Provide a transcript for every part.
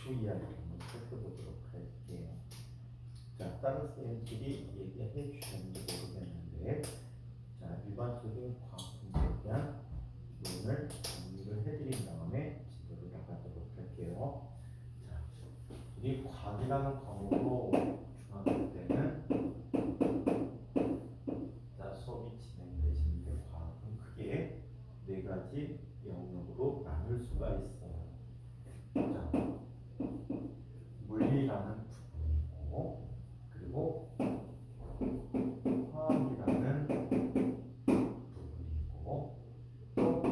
기초 이야기를 한번 살펴보도록 할게요. 자, 다른 쌤들이 얘기해 주셨는지 모르겠는데, 자, 일반적인 과학 분석에 대한 이론을 정리를 해드린 다음에 진도를 나가도록 할게요. 자, 우리 과학이라는 과목으로 중학교 때는 자, 수업이 진행되시는데 과학은 크게 네 가지 영역으로 나눌 수가 있어요. 자, 물리라는 부분이고, 그리고 화학이라는 부분이고, 또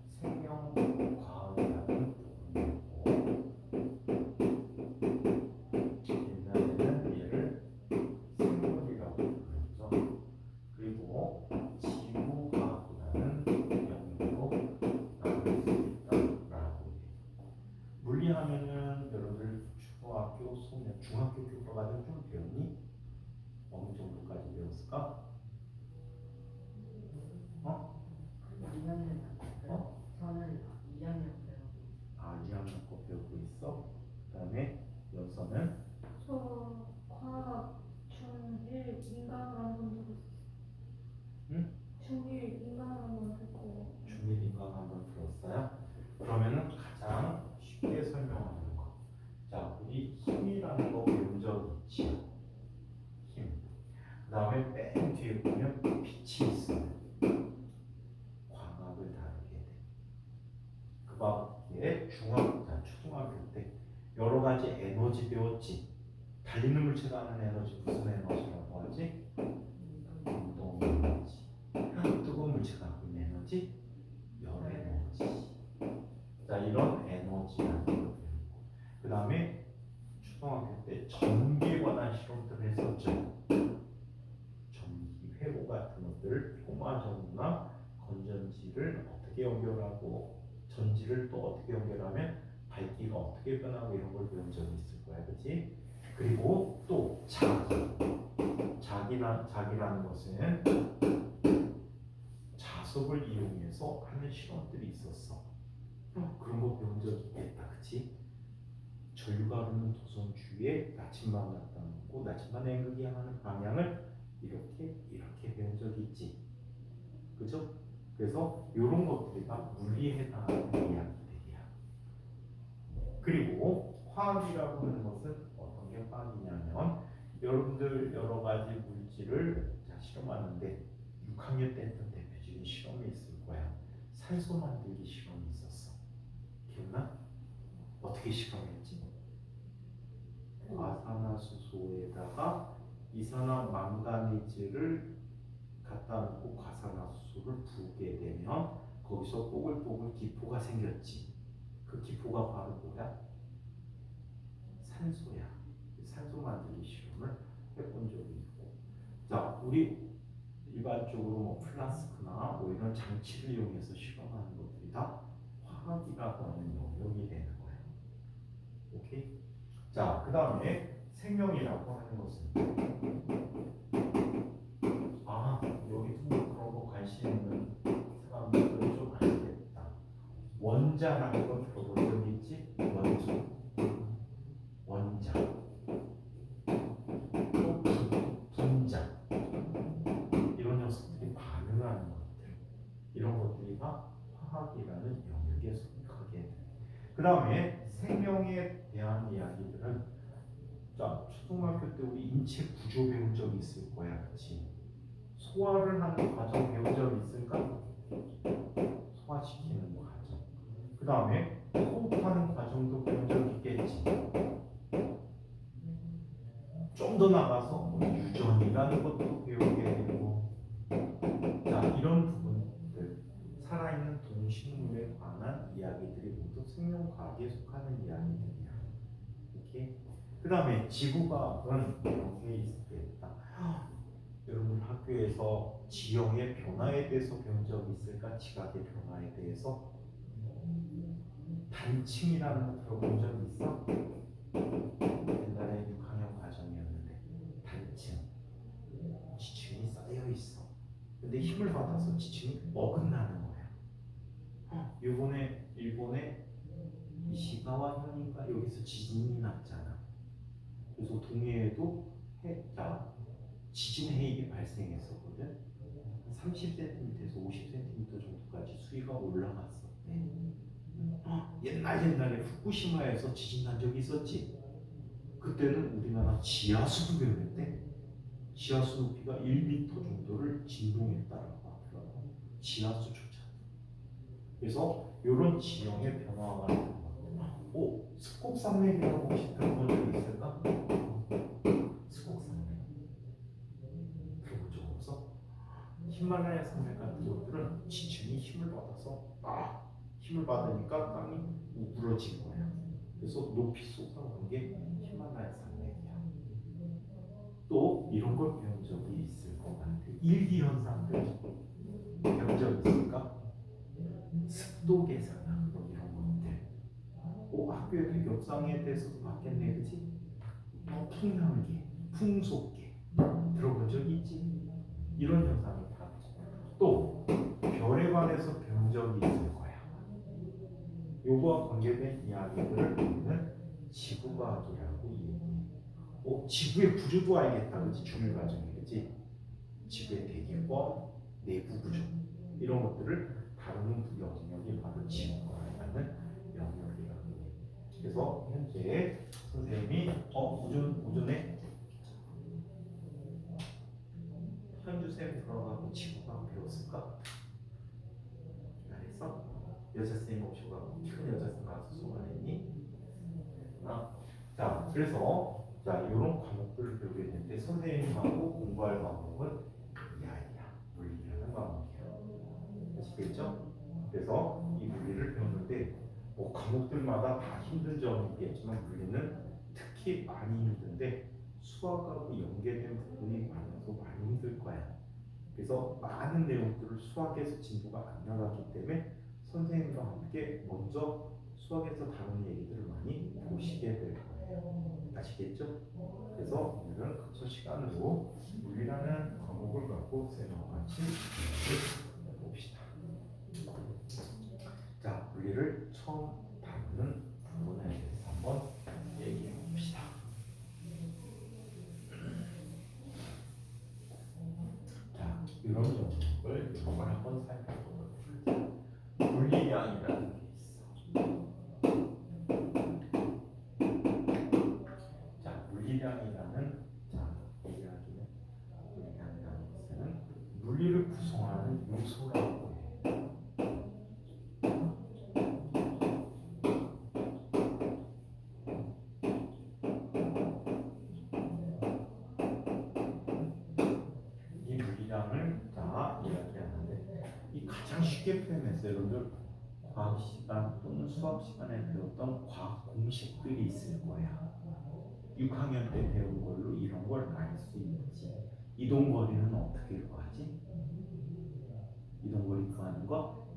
생명과학이라는 부분이고, 옛날에는 얘를 생물이라고 불렀죠. 그리고 지구과학이라는 영역으로 나눌 수 있다라고 해요. 물리하면은 여러분들 중학교 수업, 중학교 교과과정 좀 배웠니? 어느 정도까지 배웠을까? 어? 2학년 어? 저는 2학년 배우고 아, 2학년 거 배우고 있어? 그 다음에 연서는? 저 과학 중1 인간을 한번 들었어요. 응? 중1 인간을 한번 듣고 중1 인강 한번 들었어요? 그러면은 가장 쉽게 설명하는 거. 자, 우리 힘이라는 거 배운 적 있지? 힘. 그 다음에 맨 뒤에 보면 빛이 있어요. 광학을 다루게 돼. 그 밖에 초등학교 때 여러 가지 에너지 배웠지? 달리는 물체가 하는 에너지 무슨 에너지라고 하지? 운동 에너지. 뜨거운 물체가 갖고 있는 에너지? 열 에너지. 자, 이런 에너지라는 걸 배우고, 그 다음에 초등학교 때 전기에 관한 실험들을 했었죠. 전기 회로 같은 것들, 포마전구나 건전지를 어떻게 연결하고 전지를 또 어떻게 연결하면 밝기가 어떻게 변하고 이런 걸 배운 적이 있을 거야, 그렇지? 그리고 또 자기라는 것은 자석을 이용해서 하는 실험들이 있었어. 그런 거 배운 적 있겠다, 그치? 전류가 흐르는 도선 주위에 나침반 갖다 놓고 나침반 N극이 향하는 방향을 이렇게 배운 적이 있지, 그죠? 그래서 이런 것들이 다 물리에 해당하는 이야기들이야. 그리고 화학이라고 하는 것은 어떤 게 화학이냐면, 여러분들 여러 가지 물질을 실험하는데 6학년 때 했던 대표적인 실험이 있을 거야. 산소 만들기 실험이 있었어. 기억나? 어떻게 실험했지? 과산화수소에다가 이산화 망가니즈를 갖다 놓고 과산화수소를 부게 되면 거기서 뽀글뽀글 기포가 생겼지. 그 기포가 바로 뭐야? 산소야. 산소 만들기 실험을 해본 적이 있고, 자, 우리 일반적으로 뭐 플라스크나 뭐 이런 장치를 이용해서 실험하는 것들이 다 화학이라고 하는 영역이 되는 거예요. 오케이? 자, 그 다음에 생명이라고 하는 것은, 여기 그런 거 관심 있는 사람들은 좀 알겠다. 원자라는 걸 들어본 적 있지? 원자, 또 분자, 이런 녀석들이 반응하는 것들, 이런 것들이 다 화학이라는 영역에 속하게 돼. 그 다음에 생명에 대한 이야기들은, 자, 초등학교 때 우리 인체 구조 배운 적 있을 거야, 그렇지? 소화를 하는 과정 배운 적 있을까? 소화시키는 과정. 그 다음에 호흡하는 과정도 배운 적 있겠지. 좀 더 나가서 뭐 유전이라는 것도 배우게 되고, 자, 이런 부분들, 살아있는 동식물에 관한 이야기들이 모두 생명과학에 속하는 이야기들이야. 이렇게. 그 다음에 지구과학은 이런 게 있겠다. 여러분 학교에서 지형의 변화에 대해서 배운 적 있을까? 지각의 변화에 대해서. 단층이라는 거 들어본 적 있어? 옛날에 6학년 과정이었는데, 단층, 지층이 쌓여 있어. 근데 힘을 받아서 지층이 어긋나는 거야. 이번에 일본의 시가와 현이가 여기서 지진이 났잖아. 그래서 동해에도 지진 해일이 발생했었거든. 30cm에서 50cm 정도까지 수위가 올라갔어. 옛날에 후쿠시마에서 지진 난 적이 있었지. 그때는 우리나라 지하수도 변했대. 지하수 높이가 1m 정도를 진동했다라고 하더라고. 지하수조차. 그래서 이런 지형의 변화가 나타난 거야. 스콕산맥이라고 혹시 들어본 적 있을까? 스콕산맥 들어본 적 없어? 히말라야 산맥 같은 것들은 지층이 힘을 받으니까 땅이 우그러진 거야. 그래서 높이 솟아오는 게 히말라야 산맥이야. 또 이런 걸 배운 적이 있을 것 같아. 일기 현상들 배운 적 있을까? 습도 계산하는 거 이런 것들. 학교의 배경상에 대해서도 봤겠네, 그치? 풍량계, 풍속계 들어본 적이 있지? 이런 현상이 다. 또 별에 관해서 배운 적이 있을 거야. 요거와 관계된 이야기들을 우리는 지구과학이라고 얘기해. 지구의 구조도 알겠다, 그치? 중일 과정에, 그치? 지구의 대기권, 내부 구조 이런 것들을 다루는 영역이 바로 지구과학이라는 영역이라고 해. 그래서 현재 선생님이 오전에 현주쌤 들어가고 지구과학 배웠을까? 잘했어? 여자쌤 모시고 큰 여자쌤 가서 수고했니? 자, 그래서 이런 과목들을 배우게 되는데 선생님하고 공부할 과목은 물리라는 과목이에요. 아시겠죠? 그래서 이 물리를 배우는데 과목들마다 다 힘든 점이 있겠지만 물리는 특히 많이 힘든데 수학하고 연계된 부분이 많아서 많이 힘들 거야. 그래서 많은 내용들을 수학에서 진도가 안 나가기 때문에 선생님과 함께 먼저 수학에서 다룬 얘기들을 많이 보시게 될 거예요. 아시겠죠? 그래서 오늘은 급소 시간으로 물리라는 과목을 갖고 쌤하고 같이 봅시다. 자, 물리를 처음 다루는 부분에 대해서 한번 얘기해 봅시다. 자, 이런 영역을 한번 살펴보도록 하죠. 물리량이라는 게 있어. 자, 물리량이라는 이야기는 물리량이라는 것은 물리를 구성하는 요소라고 해. 이 물리량을 이야기하는데 이 가장 쉽게 표현해서 여러분들 과학 시간 또는 수학 시간에 배웠던 과학 공식들이 있을 거야. 6학년 때 배운 걸로 이런 걸 알 수 있지. 이동거리는 어떻게 구하지? 이동거리 구하는 거?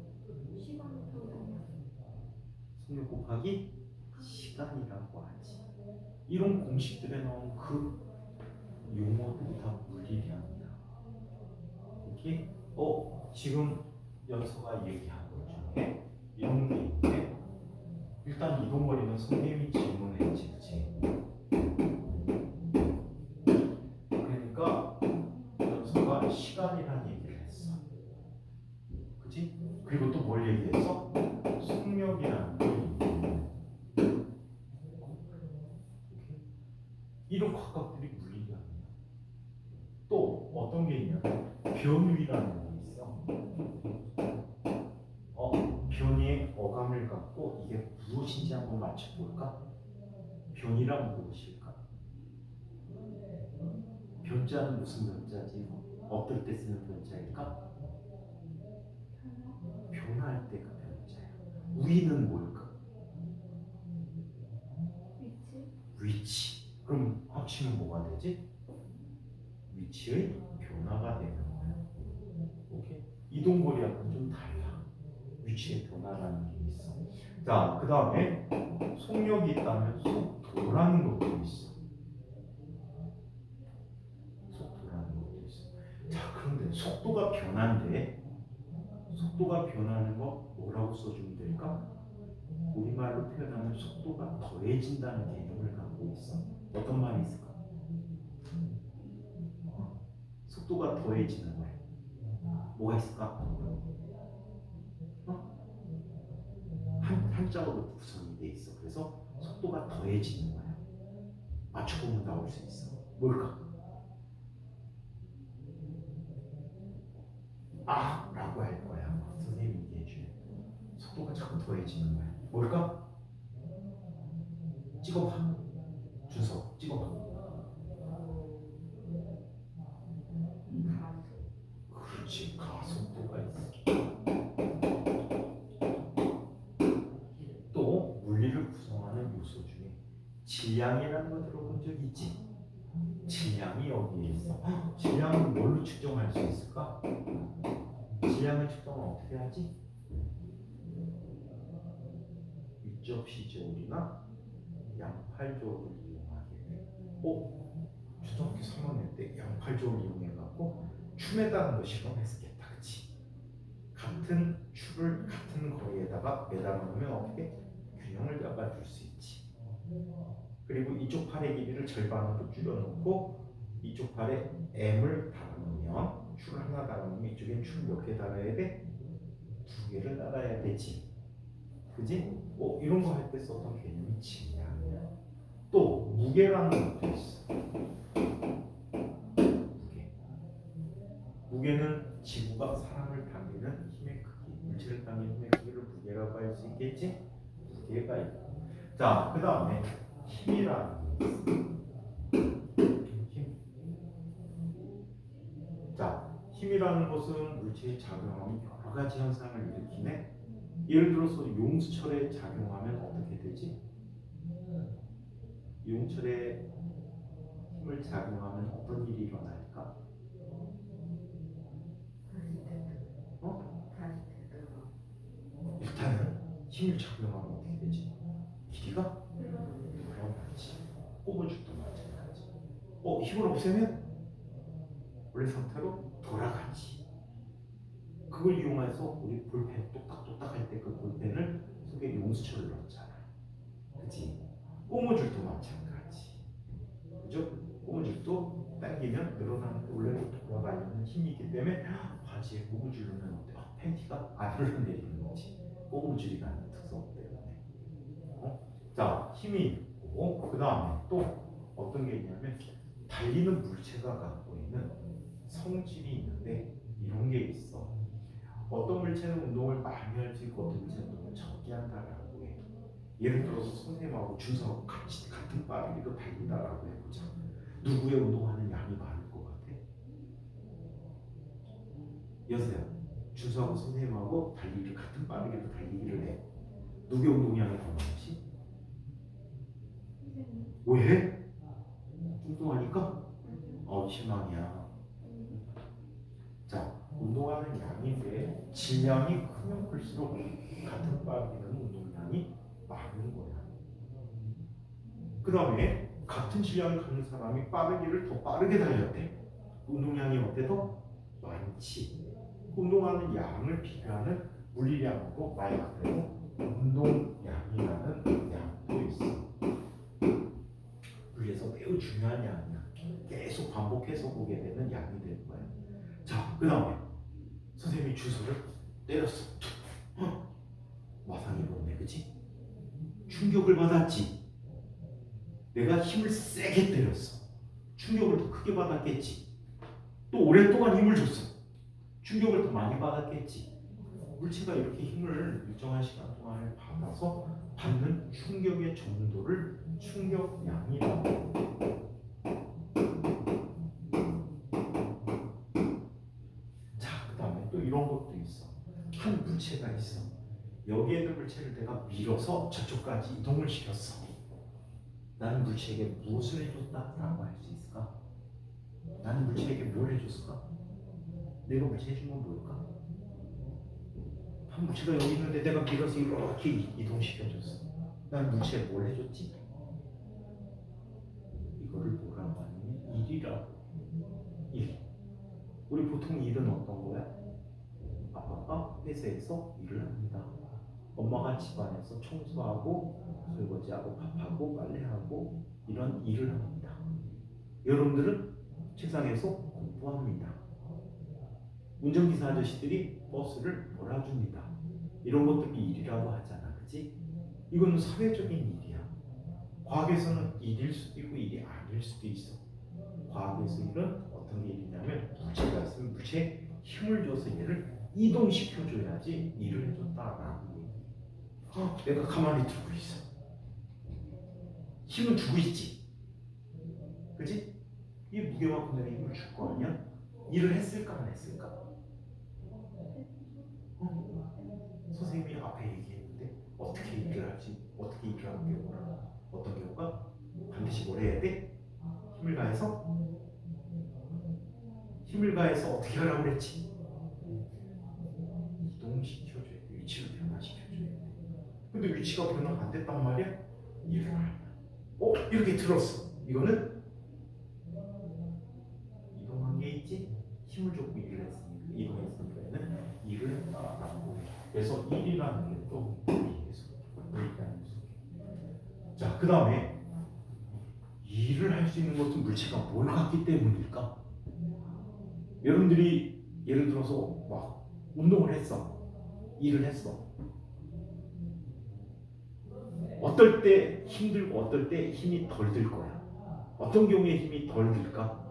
시간 표현. 속력 곱하기 시간이라고 하지. 이런 공식들에 나온 그 용어들이 다 물리량이야. 이렇게 지금 연서가 얘기한 것 중에 이런 게 있는데 일단 이동거리는 선생님이 질문했지, 그치? 그러니까 연서가 시간이란 얘기를 했어, 그치? 그리고 또 뭘 얘기했어? 속력이라는 걸 얘기해. 이런 각각들이 물리량이야. 또 어떤 게 있냐면 변위라는 게 있어. 변위의 어감을 갖고 이게 무엇인지 한번 맞춰볼까? 변이란 무엇일까? 변자는 무슨 변자지? 어떨 때 쓰는 변자일까? 변화할 때가 변자야. 위는 뭘까? 위치. 그럼 합치면 뭐가 되지? 위치의 변화가 되는 거야. 오케이? 이동거리하고는 좀 달라. 위치의 변화라는 게 있어. 자, 그 다음에 속력이 있다면 속도라는 것도 있어. 속도라는 것도 있어. 자, 그런데 속도가 변하는 거 뭐라고 써주면 될까? 우리말로 표현하면 속도가 더해진다는 개념을 갖고 있어. 어떤 말이 있을까? 속도가 더해지는 말. 뭐가 있을까? 한자어로 구성이 돼 있어. 그래서 속도가 더해지는 거야. 맞춰보면 나올 수 있어. 뭘까? 아! 라고 할 거야. 선생님이 얘기해 주면. 속도가 자꾸 더해지는 거야. 뭘까? 찍어봐. 준서, 찍어봐. 그렇지. 가속도가 있어. 또 물리를 구성하는 요소 중에 질량이라는 거 들어본 적 있지? 질량이 여기에 있어. 질량은 뭘로 측정할 수 있을까? 질량을 측정은 어떻게 하지? 일접시저울이나 양팔저울을 이용하게 돼. 초등학교 3학년 때 양팔저울 이용해갖고 춤 매다는 거 실험했겠다, 그치? 같은 추를 같은 거리에다가 매달아 놓으면 어떻게 균형을 잡아줄 수 있지. 그리고 이쪽 팔의 길이를 절반으로 줄여놓고 이쪽 팔에 M을 달아놓으면 추를 하나 달아놓으면 이쪽엔 추를 몇 개 달아야 돼? 2개를 달아야 되지. 그지? 이런 거 할 때 썼던 개념이 질량이야. 또 무게라는 것도 있어. 무게는 지구가 사람을 당기는 힘의 크기, 물체를 당기는 힘의 크기를 무게라고 할 수 있겠지? 무게가 있고. 자, 그 다음에 힘이라는 게 있어. 힘. 자, 힘이라는 것은 물체에 작용하면 여러 가지 현상을 일으키네. 예를 들어서 용수철에 작용하면 어떻게 되지? 용철에 힘을 작용하면 어떤 일이 일어날까? 일단은 힘을 작용하면 어떻게 되지? 길이가 늘어나지. 꼽아줄도 마찬가지. 힘을 없애면 원래 상태로 돌아가지. 그걸 이용해서 우리 볼펜 똑딱똑딱 할 때 그 볼펜을 속에 용수철을 넣잖아. 그치? 꼬무줄도 마찬가지. 그죠? 꼬무줄도 당기면 늘어나는데 원래는 돌아가려는 힘이기 때문에 바지에 고무줄 넣으면 어때? 팬티가 안 흘러내리는 거지. 꼬무줄이 가는 특성 때문에. 자, 힘이 있고 그 다음에 또 어떤 게 있냐면 달리는 물체가 갖고 있는 성질이 있는데 이런 게 있어. 어떤 물체는 운동을 많이 할 수 있고 어떤 물체는 운동을 적게 한다라고 해. 예를 들어서 선생님하고 준서하고 같은 빠르기로 달린다라고 해보자. 누구의 운동하는 양이 많을 것 같아? 여보세요. 준서하고 선생님하고 달리기를 같은 빠르기로 달리기를 해. 누구의 운동량이 더 많지? 왜? 운동하니까? 실망이야. 자, 운동하는 양인데 질량이 크면 클수록 같은 빠르기는 운동량이 많은 거야. 그 다음에 같은 질량을 가진 사람이 빠르기를 더 빠르게 달렸대. 운동량이 어때 더 많지. 운동하는 양을 비교하는 물리량으로 말 그대로 운동량이라는 양도 있어. 물리에서 매우 중요한 양이야. 계속 반복해서 보게 되는 양이 될 거야. 자, 그 다음에 선생님이 주소를 때렸어. 마상이 일어났네, 그치? 충격을 받았지. 내가 힘을 세게 때렸어. 충격을 더 크게 받았겠지. 또 오랫동안 힘을 줬어. 충격을 더 많이 받았겠지. 물체가 이렇게 힘을 일정한 시간 동안에 받아서 받는 충격의 정도를 충격량이라고 해요. 자, 그 다음에 또 이런 것도 있어. 한 물체가 있어. 여기에 있는 물체를 내가 밀어서 저쪽까지 이동을 시켰어. 나는 물체에게 무엇을 해줬다라고 할 수 있을까? 나는 물체에게 뭘 해줬을까? 내가 물체 해준 건 뭘까? 한 물체가 여기 있는데 내가 밀어서 이렇게 이동시켜줬어. 난 물체에 뭘 해줬지? 이거를 뭐라고 하냐면 일이라고. 일. 우리 보통 일은 어떤 거야? 아빠가 회사에서 일을 합니다. 엄마가 집안에서 청소하고 설거지하고 밥하고 빨래하고 이런 일을 합니다. 여러분들은 책상에서 공부합니다. 운전기사 아저씨들이 버스를 몰아줍니다. 이런 것들이 일이라고 하잖아, 그치? 이건 사회적인 일이야. 과학에서는 일일 수도 있고 일이 아닐 수도 있어. 과학에서 일은 어떤 게 일이냐면 물체가 있으면 물체에 힘을 줘서 얘를 이동시켜줘야지 일을 해줬다라는 얘기. 내가 가만히 두고 있어. 힘을 주고 있지. 그치? 이 무게만큼 내가 힘을 줄 거 아니야? 일을 했을까 안 했을까? 선생님이 앞에 얘기했는데 어떻게 일을 하지? 어떻게 일을 하는 경우라? 어떤 경우가? 반드시 뭘 해야 돼? 힘을 가해서 어떻게 하라고 그랬지? 이동시켜줘야 돼. 위치를 변화시켜줘야 돼. 근데 위치가 변화 안 됐단 말이야? 일을 하면 이렇게 들었어. 이거는 이동한 게 있지? 힘을 줬고 일을 했으니까 이동했으니까 얘는 일을 했다라고 해. 그래서 일이라는 게 또 일이라는 게. 자, 그 다음에 일을 할 수 있는 것은 물체가 뭘 갖기 때문일까? 여러분들이 예를 들어서 막 운동을 했어. 일을 했어. 어떨 때 힘들고 어떨 때 힘이 덜 들 거야. 어떤 경우에 힘이 덜 들까?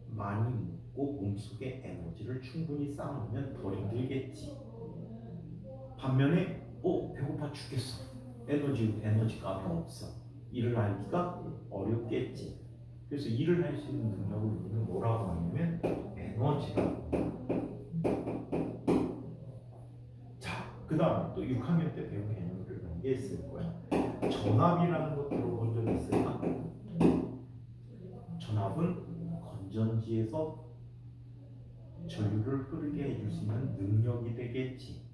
많이 먹고 몸속에 에너지를 충분히 쌓아놓으면 덜 힘들겠지. 반면에 배고파 죽겠어. 에너지가 없어. 일을 하기가 어렵겠지. 그래서 일을 할 수 있는 능력을 우리는 뭐라고 하냐면 에너지라고. 자, 그 다음에 또 6학년 때 배운 개념들 이런 게 있을 거야. 전압이라는 거 들어본 적 있을까? 전압은 건전지에서 전류를 흐르게 해줄 수 있는 능력이 되겠지.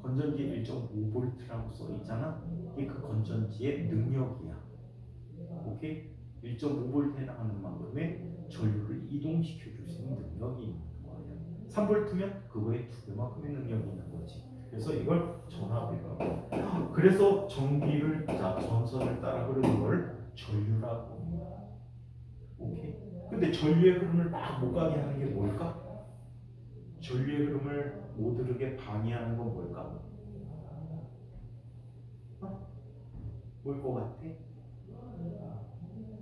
건전지 1.5V라고 써 있잖아. 이게 그 건전지의 능력이야. 오케이? 1.5V에 해당하는 만큼의 전류를 이동시켜 줄 수 있는 능력이 있는 거예요. 3V면 그거의 2배만큼의 능력이 있는 거지. 그래서 이걸 전압이라고. 그래서 전선을 따라 흐르는 걸 전류라고 합니다. 오케이? 근데 전류의 흐름을 막 못 가게 하는 게 뭘까? 전류의 흐름을 못 흐르게 방해하는 건 뭘까? 뭘 것 같아?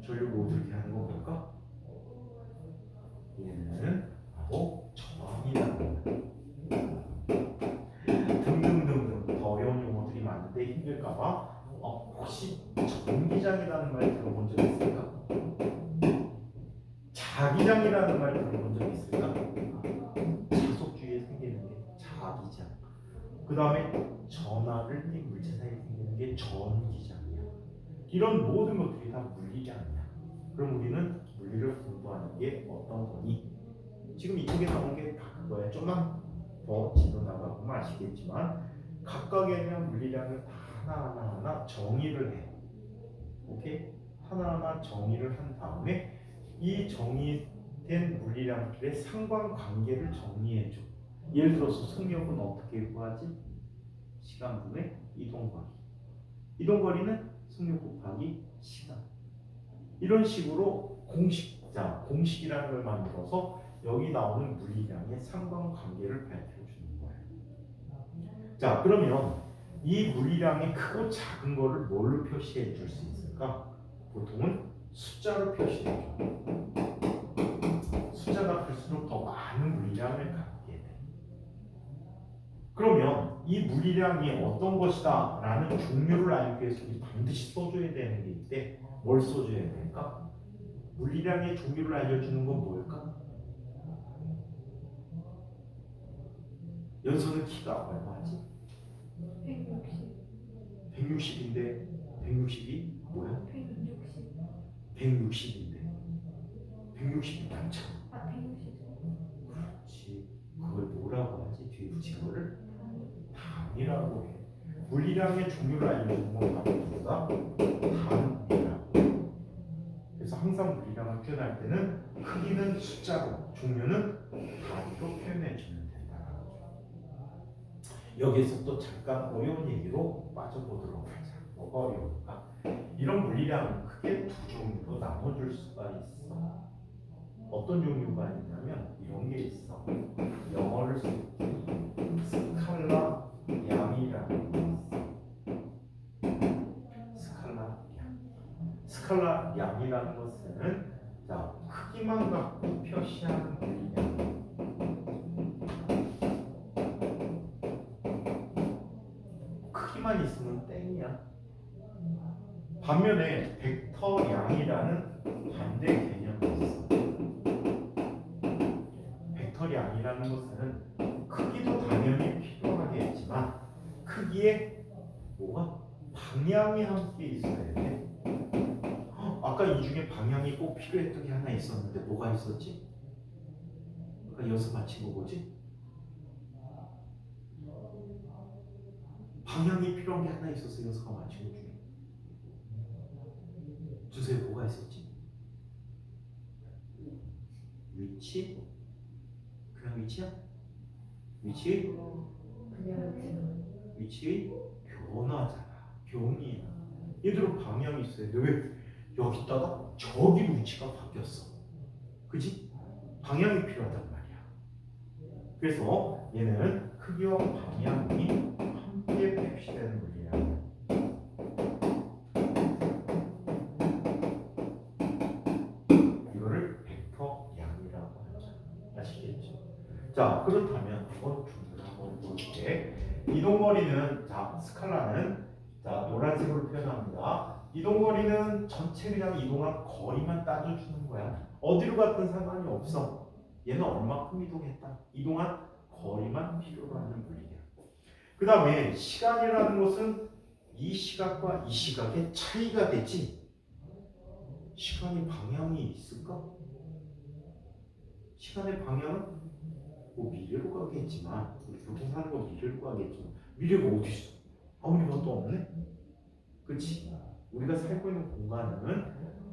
전류를 못 흐르게 하는 건 뭘까? 얘는 바로 전압이라는 거야. 등등등등 더 어려운 용어들이 많은데 힘들까봐 혹시 전기장이라는 말 들어본 적 있을까? 자기장이라는 말 들어본 적 있을까? 자석 주위에 생기는 게 자기장. 그 다음에 전압을 띈 물체 사이에 생기는 게 전기장이야. 이런 모든 것들이 다 물리장이야. 그럼 우리는 물리를 공부하는 게 어떤 거니? 지금 이쪽에 나온 게 다 그거야. 좀만 더 지도 나가보면 아시겠지만 각각에 대한 물리량을 다 하나하나 정의를 해. 오케이? 하나하나 정의를 한 다음에 이 정의된 물리량들의 상관관계를 정리해줘. 예를 들어서 속력은 어떻게 구하지? 시간분의 이동거리. 이동거리는 속력 곱하기 시간. 이런 식으로 공식이라는 걸 만들어서 여기 나오는 물리량의 상관관계를 밝혀주는 거예요. 자, 그러면 이 물리량이 크고 작은 거를 뭘로 표시해 줄 수 있을까? 보통은 숫자로 표시해 줘. 숫자가 클수록 더 많은 물리량을 갖게 돼. 그러면 이 물리량이 어떤 것이다 라는 종류를 알기 위해서 반드시 써줘야 되는 게 있대. 뭘 써줘야 될까? 물리량의 종류를 알려주는 건 뭘까? 연소는 키가 얼마지? 160인데 160이 뭐야? 160인데 160이 많잖아. 160. 그렇지. 그걸 뭐라고 하지? 뒤에 붙인 거를 단위라고 해. 물리량의 종류를 알려주는 건 바로 뭐다? 단위라고 해. 그래서 항상 물리량을 표현할 때는 크기는 숫자로, 종류는 단위로 표현해 주면 된다. 여기서 또 잠깐 어려운 얘기로 빠져보도록 하자. 뭐가 어려울까? 이런 물리량은 크게 두 종류로 나눠줄 수가 있어. 어떤 종류가 있냐면 이런 게 있어. 영어를 쓸 때 스칼라 양이라는 게 있어. 스칼라 양이라는 것은 자 크기만 갖고 표시하는 물리량. 크기만 있으면 땡이야. 반면에 벡터 양이라는 반대 개념이 있어. 벡터 양이라는 것은 크기도 당연히 필요하겠지만 크기에 뭐가 방향이 함께 있어야 돼. 아까 이 중에 방향이 꼭 필요했던 게 하나 있었는데 뭐가 있었지? 아까 여기서 맞힌 거 뭐지? 방향이 필요한 게 하나 있었어. 여기서 맞힌 거 중에 주세요. 뭐가 있었지? 위치? 그냥 위치야? 위치의 위치의 변화잖아. 변이야. 얘들은 방향이 있어야 돼. 왜? 여기다가 저기로 위치가 바뀌었어. 그지? 방향이 필요하단 말이야. 그래서 얘는 크기와 방향이 함께 표시되는 물리량이야. 이거를 벡터 양이라고 하죠. 아시겠죠? 자, 그렇다면 이건 준비를 한번 볼게. 이동거리는 자 스칼라는 자 노란색으로 표현합니다. 이동거리는 전체 그냥 이동한 거리만 따져주는 거야. 어디로 갔든 상관이 없어. 얘는 얼마큼 이동했다. 이동한 거리만 필요로 하는 물리량. 그 다음에 시간이라는 것은 이 시각과 이 시각의 차이가 되지. 시간이 방향이 있을까? 시간의 방향은 뭐 미래로 가겠지만 우리 그렇게 사는 건 미래로 가겠지만 미래가 어디 있어? 아무리 봐도 없네. 그렇지? 우리가 살고 있는 공간은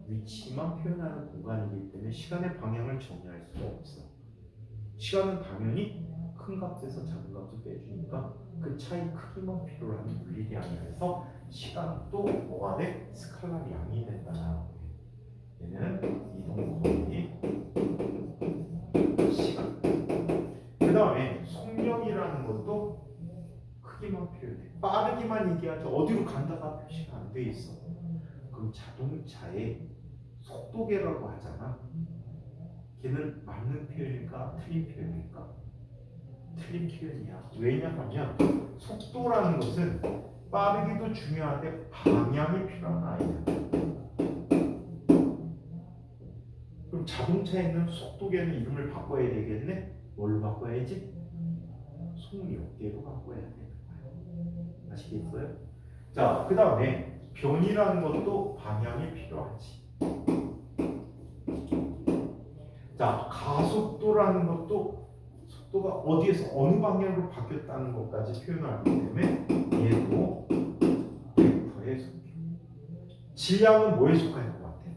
위치만 표현하는 공간이기 때문에 시간의 방향을 정의할 수가 없어. 시간은 당연히 큰 값에서 작은 값을 빼주니까 그 차이 크기만 필요로 하는 물리량이라서 시간도 뭐가 돼? 스칼라 양이 된다라고 해. 얘는 이동거리 시간. 그 다음에 속력이라는 것도 크기만 필요해. 빠르기만 얘기하죠. 어디로 간다가 표시가 안 돼 있어. 그럼 자동차의 속도계라고 하잖아. 걔는 맞는 표현일까? 틀린 표현일까? 틀린 표현이야. 왜냐하면 속도라는 것은 빠르기도 중요한데 방향이 필요한 아이야. 그럼 자동차에 있는 속도계는 이름을 바꿔야 되겠네? 뭘로 바꿔야지? 속력계로 바꿔야 되는 거야. 아시겠어요? 자, 그 다음에 변이라는 것도 방향이 필요하지. 자, 가속도라는 것도 속도가 어디에서 어느 방향으로 바뀌었다는 것까지 표현하기 때문에 얘도 벡터에 속해. 질량은 뭐에 속할 것 같아?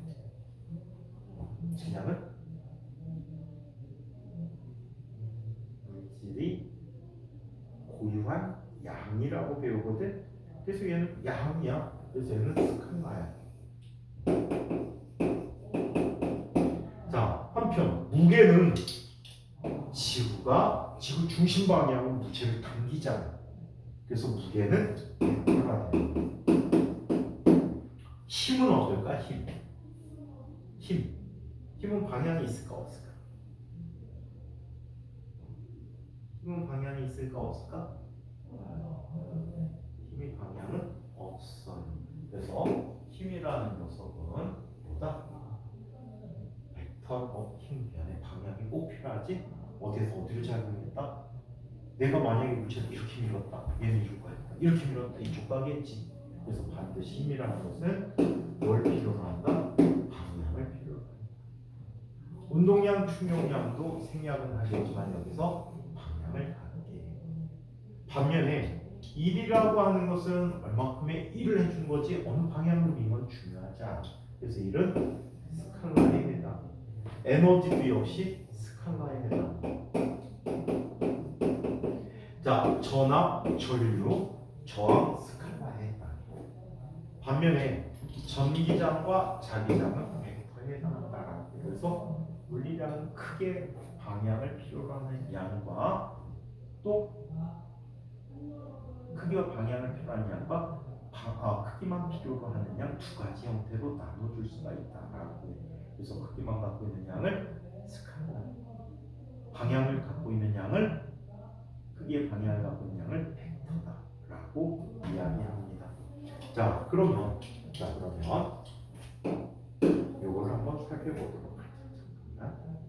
질량은 물질이 고유한 양이라고 배우거든. 그래서 얘는 양이야. 그래서 얘는 스칼라야. 자, 한편 무게는 지구 중심 방향으로 물체를 당기잖아. 그래서 무게는 벡터가 돼. 힘은 어떨까? 힘은 방향이 있을까 없을까? 힘은 방향이 있을까 없을까? 힘의 방향은 없어요. 그래서 힘이라는 녀석은 뭐다? 벡터 힘 변의 방향이 꼭 필요하지. 어디에서 어디로 작용했다? 내가 만약에 물체를 이렇게 밀었다. 얘는 이쪽 가겠다. 이렇게 밀었다. 이쪽 가겠지. 그래서 반드시 힘이라는 것은 뭘 필요로 한다? 방향을 필요로 한다. 운동량, 충용량도 생략은 하겠지만 여기서 방향을 갖게. 반면에 일이라고 하는 것은 얼마큼의 일을 해준 거지 어느 방향으로 미면 중요하지 않아. 그래서 일은 스칼라에 해당. 에너지도 역시 스칼라에 해당. 자, 자, 전압, 전류, 저항, 스칼라에 해당해요. 반면에 전기장과 자기장은 벡터에 해당한다. 그래서 물리량은 크게 방향을 필요로 하는 양과 또 크기와 방향을 필요한 양과 크기만 필요로 하는 양 두 가지 형태로 나눠줄 수가 있다라고 해요. 그래서 크기만 갖고 있는 양을 스칼라, 방향을 갖고 있는 양을 크기의 방향을 갖고 있는 양을 벡터다라고 이야기합니다. 자, 그러면 요거를 한번 살펴보도록 하죠. 잠깐만.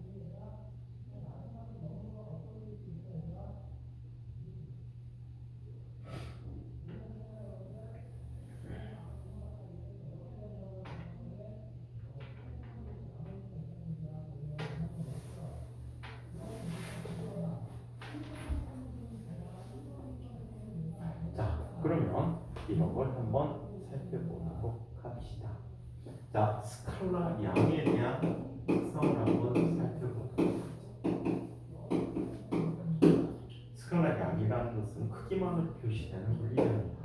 자, 그러면 이런 걸 한번 살펴보도록 합시다. 자, 스칼라 양에 대한 특성을 한번 살펴보도록 하죠. 스칼라 양이라는 것은 크기만으로 표시되는 물리량입니다.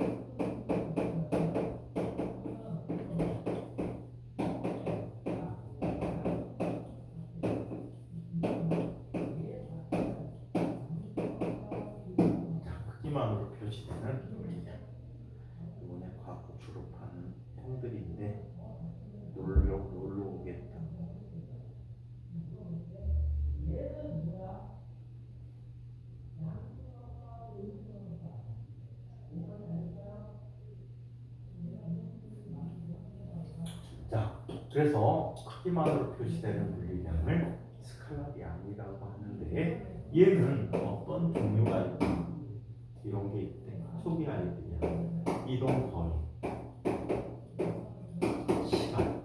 자, 크기만으로 표시되는 물리량. 이번에 과거 졸업하는 형들인데 놀러 오겠다. 자, 그래서 크기만으로 표시되는 물리량을 스칼라 양이라고 하는데 얘는 어떤 종류가 있다. 이런 게 있대. 초기 아이들이야. 이동 거리, 시간,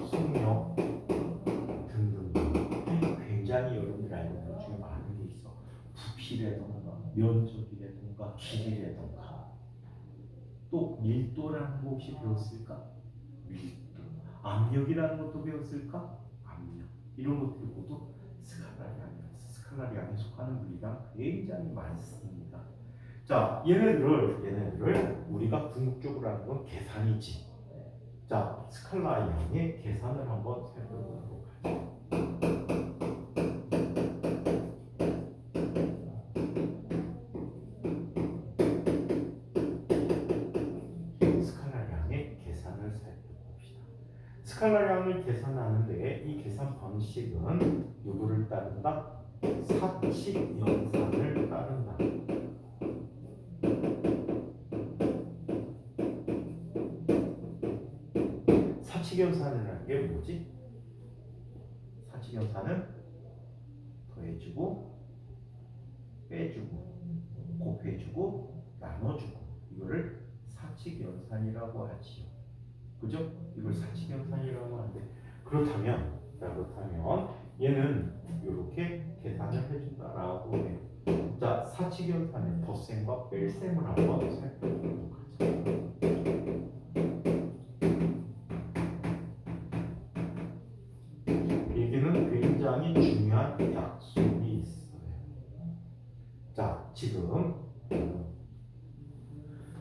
속력 등등. 굉장히 여러분들 알는 것 중에 많은 게 있어. 부피라던가 면적이라던가 길이라던가 또 밀도라는 거 혹시 배웠을까? 밀도. 압력이라는 것도 배웠을까? 압력. 이런 것들 모두 스칼라 양에 속하는 물리량 굉장히 많습니다. 자, 얘네들을 우리가 궁극적으로 하는 건 계산이지. 자, 스칼라 양의 계산을 한번 살펴보도록 하죠. 스칼라 양의 계산을 살펴봅시다. 스칼라 양을 계산하는데 이 계산 방식은 누구를 따른다? 사칙 연산을 따른다. 사칙연산이라는 게 뭐지? 사칙연산은 더해주고 빼주고 곱해주고 나눠주고 이거를 사칙연산이라고 하지요. 그죠? 이걸 사칙연산이라고 하는데 그렇다면 얘는 이렇게 계산을 해준다라고 해요. 자, 사칙연산의 덧셈과 뺄셈을 한번 살펴보도록 하죠. 여기는 굉장히 중요한 약속이 있어요. 자, 지금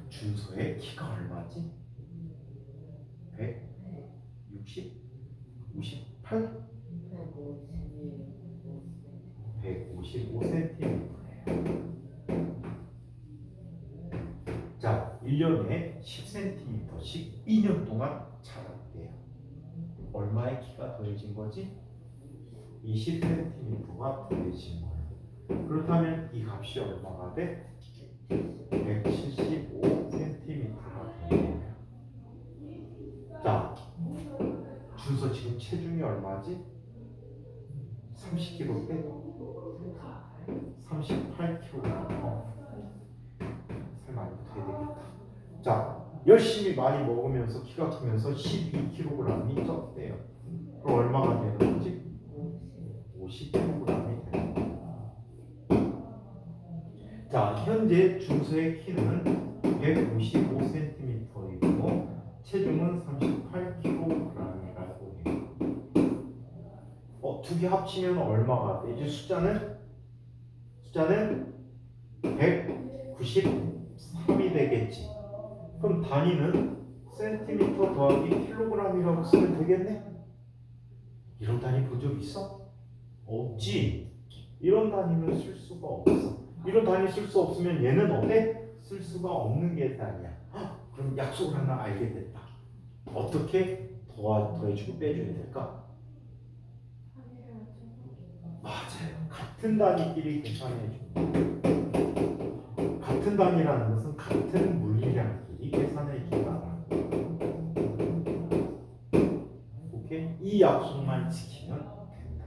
준서의 키가 얼마지? 160? 58? 155cm예요. 자, 1년에 10cm씩 2년 동안 자랐대요. 얼마의 키가 더해진 거지? 20cm가 더해진 거예요. 그렇다면 이 값이 얼마가 돼? 175cm가 되네요. 자, 준서 지금 체중이 얼마지? 30kg 빼? 38kg. 살 많이 붙어야 되겠다. 자, 열심히 많이 먹으면서 키가 크면서 12kg이 쪘대요. 그럼 얼마가 되는 거지? 50kg이 되는 거예요. 자, 현재 준서의 키는 155cm이고 체중은 38kg이라고 해요. 두 개 합치면 얼마가 돼? 이제 숫자는 193이 되겠지. 그럼 단위는 센티미터 더하기 킬로그램이라고 쓰면 되겠네? 이런 단위 본 적 있어? 없지. 이런 단위는 쓸 수가 없어. 이런 단위 쓸 수 없으면 얘는 어때? 쓸 수가 없는 계산이야. 그럼 약속을 하나 알게 됐다. 어떻게 더해주고 빼줘야 될까? 맞아요. 같은 단위끼리 계산해줘. 같은 단위라는 것은 같은 물리량끼리 계산해주라. 오케이? 이 약속만 지키면 된다.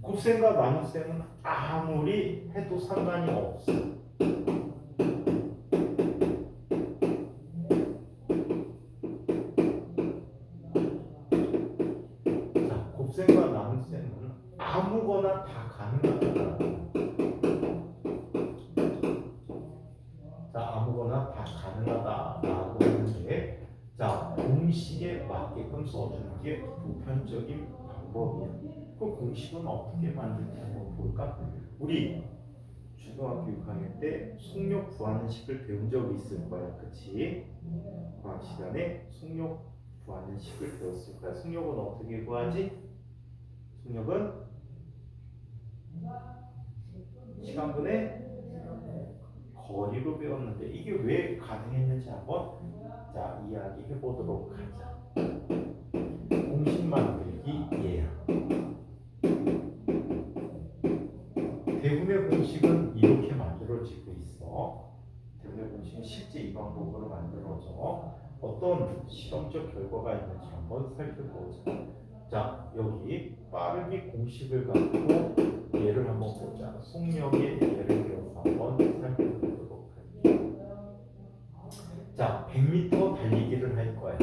곱셈과 나눗셈은 아무리 해도 상관이 없어. 자, 곱셈과 나눗셈은 아무거나 다 가능하다. 자, 아무거나 다 가능하다라고 하는데, 자, 공식에 맞게끔 써주는 게 보편적인 방법이야. 그 공식은 어떻게 만드는지 한번 볼까? 우리 초등학교 6학년 때 속력 구하는 식을 배운 적이 있을 거야, 그치? 과학 시간에 속력 구하는 식을 배웠을 거야. 속력은 어떻게 구하지? 속력은 시간분의 거리로 배웠는데 이게 왜 가능했는지 한번 자 이야기해 보도록 하자. 공식 만들기 얘야. 대분의 공식은 이렇게 만들어지고 있어. 대분의 공식은 실제 이 방법으로 만들어져. 어떤 실험적 결과가 있는지 한번 살펴보자. 자, 여기 빠르기 공식을 갖고 예를 한번 보자. 속력의 예를 들어서 한번 살펴보도록 할게요. 자, 100m 달리기를 할 거야.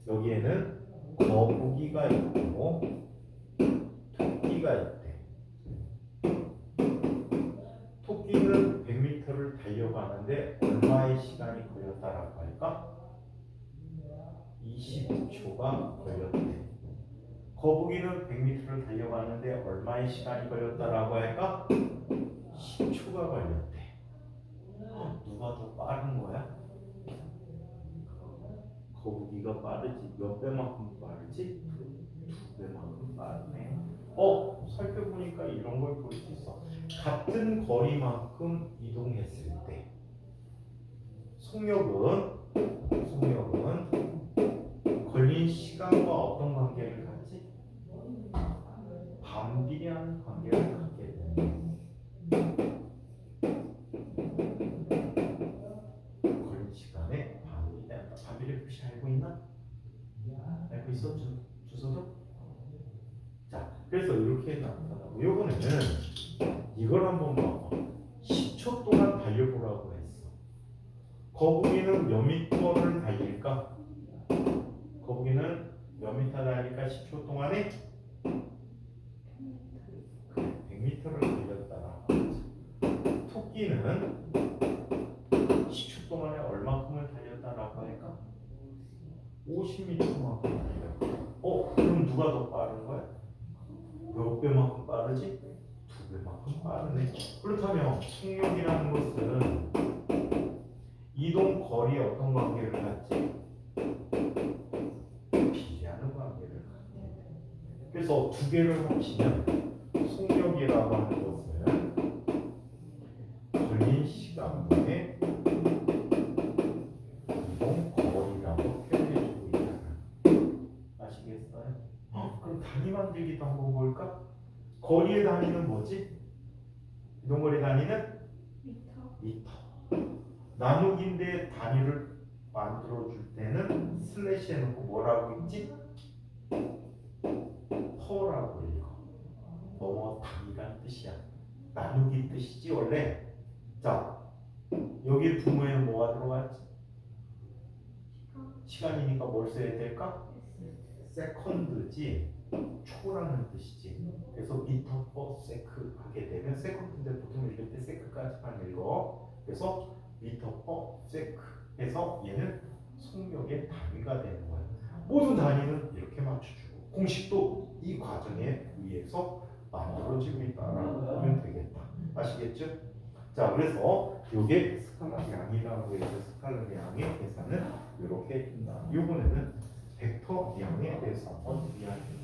여기에는 거북이가 있고 토끼가 있대. 토끼는 100m를 달려가는데 얼마의 시간이 걸렸다라고 할까? 20초가 걸렸대. 거북이는 100m를 달려가는데 얼마의 시간이 걸렸다라고 할까? 10초가 걸렸대. 누가 더 빠른 거야? 거북이가 빠르지. 몇 배만큼 빠르지? 두 배만큼 빠르네. 살펴보니까 이런 걸 볼 수 있어. 같은 거리만큼 이동했을 때 속력은 걸린 시간과 어떤 관계를 갖지? 반비례하는 관계를 갖게 되는. 걸린 시간에 반비례한다. 반비례 표시 알고 있나? 알고 있어? 주소도? 자, 그래서 이렇게 나타나고 이번에는 이걸 한번 봐봐. 10초 동안 달려보라고 했어. 거북이는 몇 미터를 달릴까? 거북이는 몇 미터 달릴까? 10초 동안에 100m를 달렸다. 토끼는 10초 동안에 얼마큼을 달렸다라고 할까? 50m만큼 달렸다. 그럼 누가 더 빠른 거야? 몇 배만큼 빠르지? 두 배만큼 빠르네. 그렇다면 속력이라는 것은 이동 거리에 어떤 관계를 갖지? 비례하는 관계를 갖게 돼. 그래서 두 개를 합치면 속력이라고 하는 것은 걸린 시간분의 이동 거리라고 표현해주고 있잖아. 아시겠어요? 그럼 단위 만들기도 한번 볼까? 거리의 단위는 뭐지? 이동거리 단위는 미터. 나누기인데 단위를 만들어줄 때는 슬래시 해놓고 뭐라고 있지? 퍼라고 읽어. 단위란 뜻이야. 나누기 뜻이지 원래. 자, 여기 부모에는 뭐가 들어갔지? 시간이니까 뭘 써야 될까? 세컨드지. 초라는 뜻이지. 그래서 미터 퍼 세크 하게 되면 세컨드인데 보통 읽을 때 세크까지만 읽어. 그래서 미터 퍼 세크 해서 얘는 속력의 단위가 되는 거야. 모든 단위는 이렇게 맞춰주고 공식도 이 과정에 의해서 만들어지고 있다라고 보면 되겠다. 아시겠죠? 자, 그래서 이게 스칼라 양이라고 해서 스칼라 양의 계산은 이렇게 해준다. 이번에는 벡터 양에 대해서 한번 이야기해볼게요.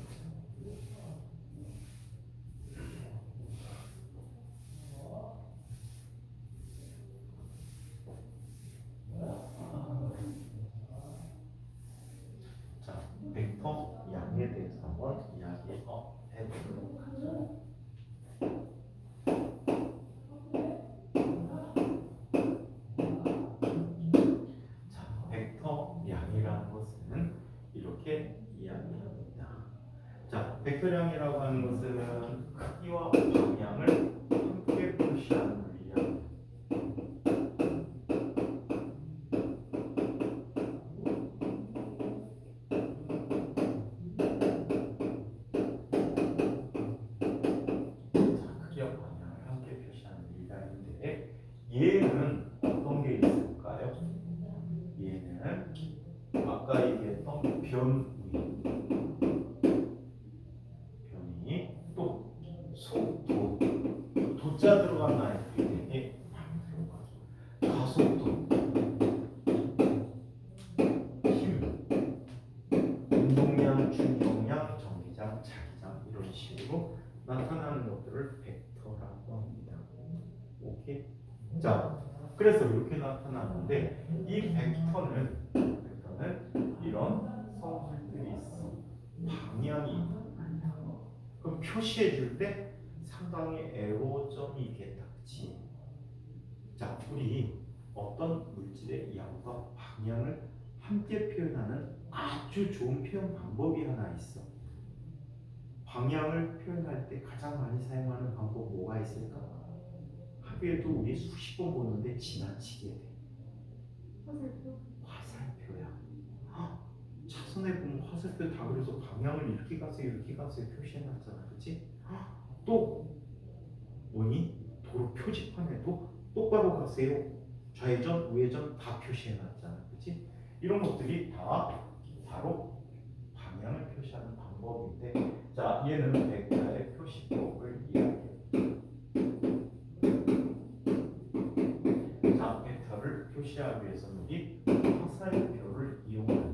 자, 벡터 양에 대해서 한번 이야기해보도록 하죠. 자, 벡터 양이라는 것은 이렇게 이야기합니다. 자, 벡터량이라고 하는 것은 크기와 방향을 함께 표시하는 물리량. 자, 크기와 방향을 함께 표시하는 물리량인데 얘는 어떤 게 있을까요? 얘는 아까 얘기했던 변이 또 속도, 도자 들어간 나이프에 되게 많이 들어가죠. 가속도, 힘, 운동량, 중력량, 전기장, 자기장 이런 식으로 나타나는 것들을 벡터라고 합니다. 오케이? 자, 그래서 이렇게 나타나는데 이 벡터는 이런 성질들이 있어. 방향이 있는. 그럼 표시해 줄 때 상당히 애로점이 있겠다. 그치? 자, 우리 어떤 물질의 양과 방향을 함께 표현하는 아주 좋은 표현 방법이 하나 있어. 방향을 표현할 때 가장 많이 사용하는 방법 뭐가 있을까? 학교에도 우리 수십 번 보는데 지나치게 돼. 화살표. 화살표야. 차선에 보면 화살표 다 그래서 방향을 이렇게 가세요 이렇게 가세요 표시해놨잖아. 그치? 또 뭐니? 도로 표지판에도 똑바로 가세요 좌회전 우회전 다 표시해놨잖아. 그치? 이런 것들이 다 바로 방향을 표시하는 방법인데, 자, 얘는 벡터의 표시법을 이야기해. 자, 벡터를 표시하기 위해서는 우리 화살표를 이용하는.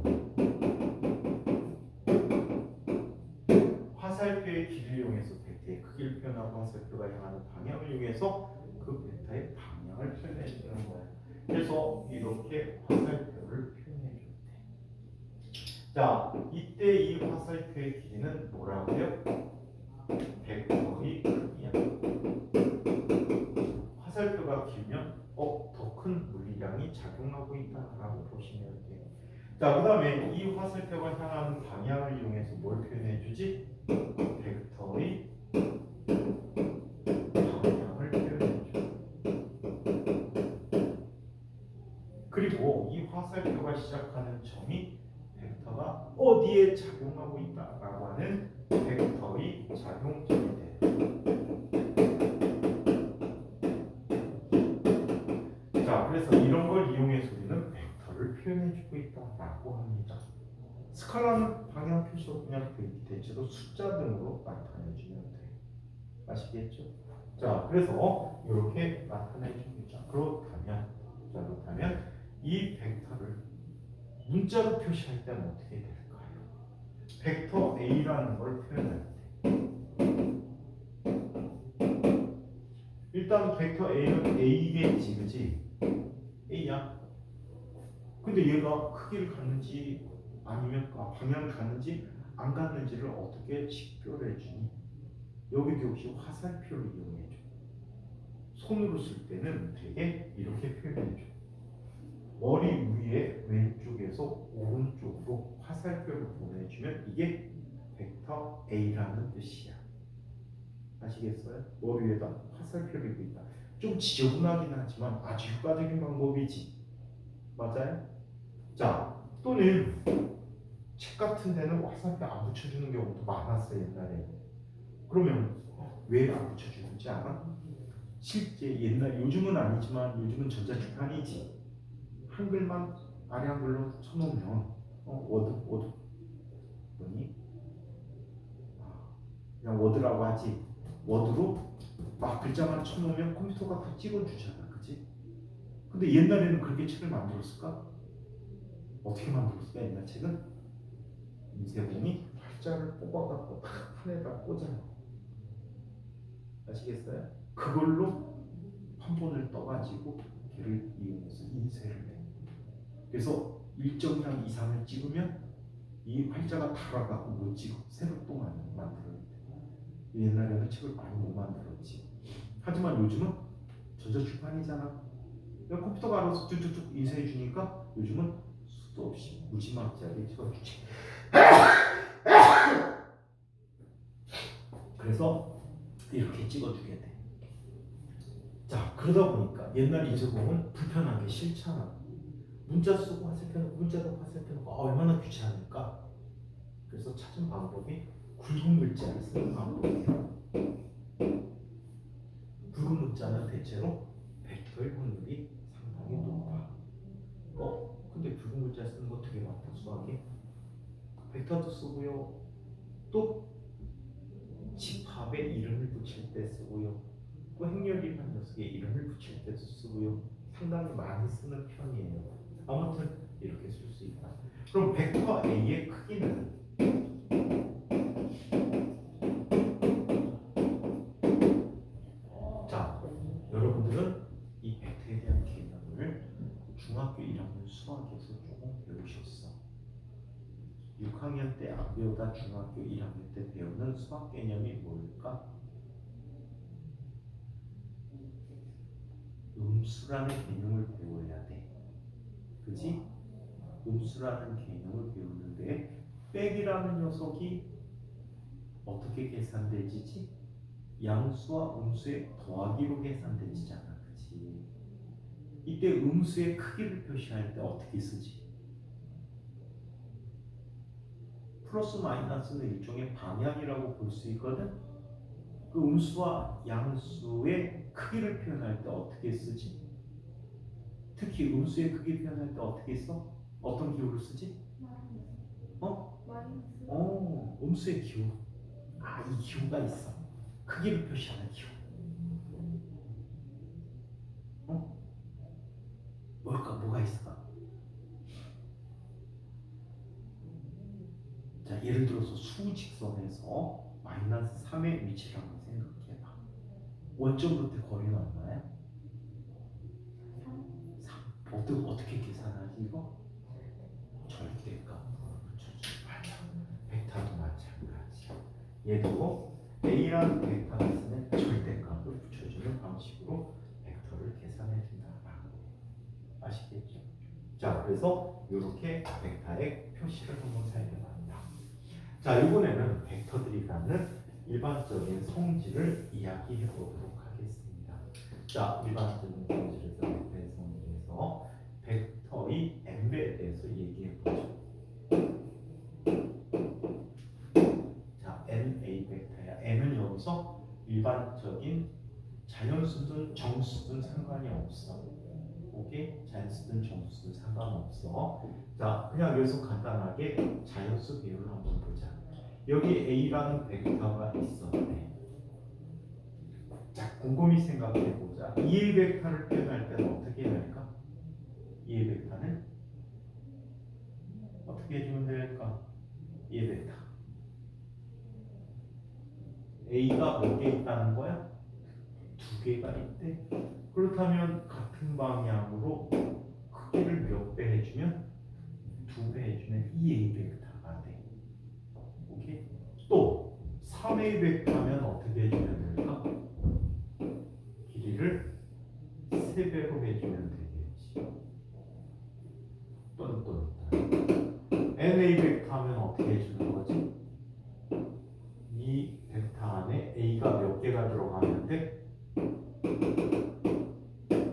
화살표의 길이를 이용해서 벡터의 크기를 표현하고 화살표가 향하는 방향을 이용해서 그 벡터의 방향을 표현해 주는 거예요. 그래서 이렇게 화살표를 표현해 줄 때, 자, 이때 이 화살표의 길이는 뭐라고요? 벡터의 크기야. 화살표가 길면 더 큰 물리량이 작용하고 있다라고 보시면 돼요. 자, 그 다음에 이 화살표가 향하는 방향을 이용해서 뭘 표현해 주지? 벡터의 방향을 표현해 줘. 그리고 이 화살표가 시작하는 점이 벡터가 어디에 작용하고 있다라고 하는 벡터의 작용점이 돼요. 자, 그래서 이런 걸 이용해서 우리는 벡터를 표현해주고 있다라고 합니다. 스칼라는 방향 표시로 그냥 대체로 숫자 등으로 나타내주면 돼요. 아시겠죠? 자, 그래서 이렇게 나타내줍니다. 그렇다면 이 벡터를 문자로 표시할 때는 어떻게 될까요? 벡터 A라는 걸 표현할 때 일단 벡터 A는 A겠지, 그지? A야. 근데 얘가 크기를 갖는지 아니면 방향을 갖는지 안 갖는지를 어떻게 식별해 주니? 여기도 역시 화살표를 이용해 줘. 손으로 쓸 때는 되게 이렇게 표현해 줘. 머리 위에 왼쪽에서 오른쪽으로 화살표를 보내주면 이게 벡터 A라는 뜻이야. 아시겠어요? 머리 위에다 화살표를 이고 있다. 좀 지저분하긴 하지만 아주 효과적인 방법이지. 맞아요? 자, 또는 책 같은 데는 화살표 안 붙여주는 경우도 많았어요, 옛날에. 그러면 왜 안 붙여주는지 알아? 실제 요즘은 아니지만 요즘은 전자출판이지. 한글만 아래 한글로 쳐놓으면 워드 뭐니? 그냥 워드라고 하지. 워드로 막 글자만 쳐놓으면 컴퓨터가 다 찍어주잖아, 그치? 근데 옛날에는 그렇게 책을 만들었을까? 어떻게 만들었을까? 옛날 책은 임세봉이 활자를 뽑아갖고 딱 판에다 꽂아요. 아시겠어요? 그걸로 판본을 떠가지고 걔를 이용해서 인쇄를 해. 그래서 일정량 이상을 찍으면 이 활자가 닳아가고 못 찍어. 새로 또 만들어야 돼. 옛날에는 책을 많이 못 만들었지. 하지만 요즘은 전자출판이잖아. 그러니까 컴퓨터가 알아서 쭉쭉쭉 인쇄해 주니까 요즘은 수도 없이 무지막지하게 찍어주지. 그래서 이렇게 찍어주게 돼. 자, 그러다 보니까 옛날 인쇄공은 불편한 게 싫잖아. 문자 쓰고 화살표놓고 문자도 화살표놓고 얼마나 귀찮을까? 그래서 찾은 방법이 굵은 글자를 쓰는 방법이에요. 굵은 문자는 대체로 벡터일 확률이 상당히 높아. 근데 굵은 글자 쓰는 거 되게 많다, 수학에. 벡터도 쓰고요. 또 집합에 이름을 붙일 때 쓰고요. 또 행렬이라는 녀석에 이름을 붙일 때도 쓰고요. 상당히 많이 쓰는 편이에요. 아무튼 이렇게 쓸 수 있다. 그럼 벡터 A의 크기는 자, 여러분들은 이 벡터에 대한 개념을 중학교 1학년 수학에서 조금 배우셨어. 6학년 때 안 배우다 중학교 1학년 때 배우는 수학 개념이 뭘까? 음수라는 개념을 배워야 돼. 그지? 음수라는 개념을 배우는데 백이라는 녀석이 어떻게 계산되지지? 양수와 음수의 더하기로 계산되지잖아. 그치? 이때 음수의 크기를 표시할 때 어떻게 쓰지? 플러스 마이너스는 일종의 방향이라고 볼 수 있거든? 그 음수와 양수의 크기를 표현할 때 어떻게 쓰지? 특히 음수의 크기 표현할 때 어떻게 써? 어떤 기호를 쓰지? 마이너스. 음수의 기호. 이 기호가 있어. 크기를 표시하는 기호. 뭐가 있을까? 자, 예를 들어서 수직선에서 마이너스 3의 위치를 한번 생각해봐. 원점 끝에 거리는 얼마야? 3. 어떻게 계산하지 이거? 절대값으로 붙여주는 맞아. 벡터도 마찬가지. 얘도 A라는 벡터가 있으면 절대값을 붙여주는 방식으로 벡터를 계산해 준다라는 거예요. 아시겠죠? 자, 그래서 이렇게 벡터의 표시를 한번 살펴봤다. 자, 이번에는 벡터들이 갖는 일반적인 성질을 이야기해 보도록 하겠습니다. 자, 일반적인 성질에서 벡터의 성질에서 벡터의 n배에 대해서 얘기해 보죠. 자, NA 벡터야. n은 여기서 일반적인 자연수든 정수든 상관이 없어. 오케이? 자연수든 정수든 상관없어. 자, 그냥 여기서 간단하게 자연수 비율을 한번 보자. 여기 A라는 벡터가 있었네. 자, 곰곰이 생각해 보자. 이 벡터를 표현할 때는 어떻게 해야 할까? 이 벡터는 어떻게 해주면 될까? 이 벡터 A가 몇 개 있다는 거야? 2개가 있대. 그렇다면 같은 방향으로 크기를 몇 배 해주면 2배 해주면 2A 벡터가 돼. 오케이? 또 3A 벡터면 어떻게 해주면 될까? 길이를 3배로 해주면 되겠지. 또는 NA 벡터 하면 어떻게 해주는 거지? 이 벡터 안에 A가 몇 개가 들어가면 돼?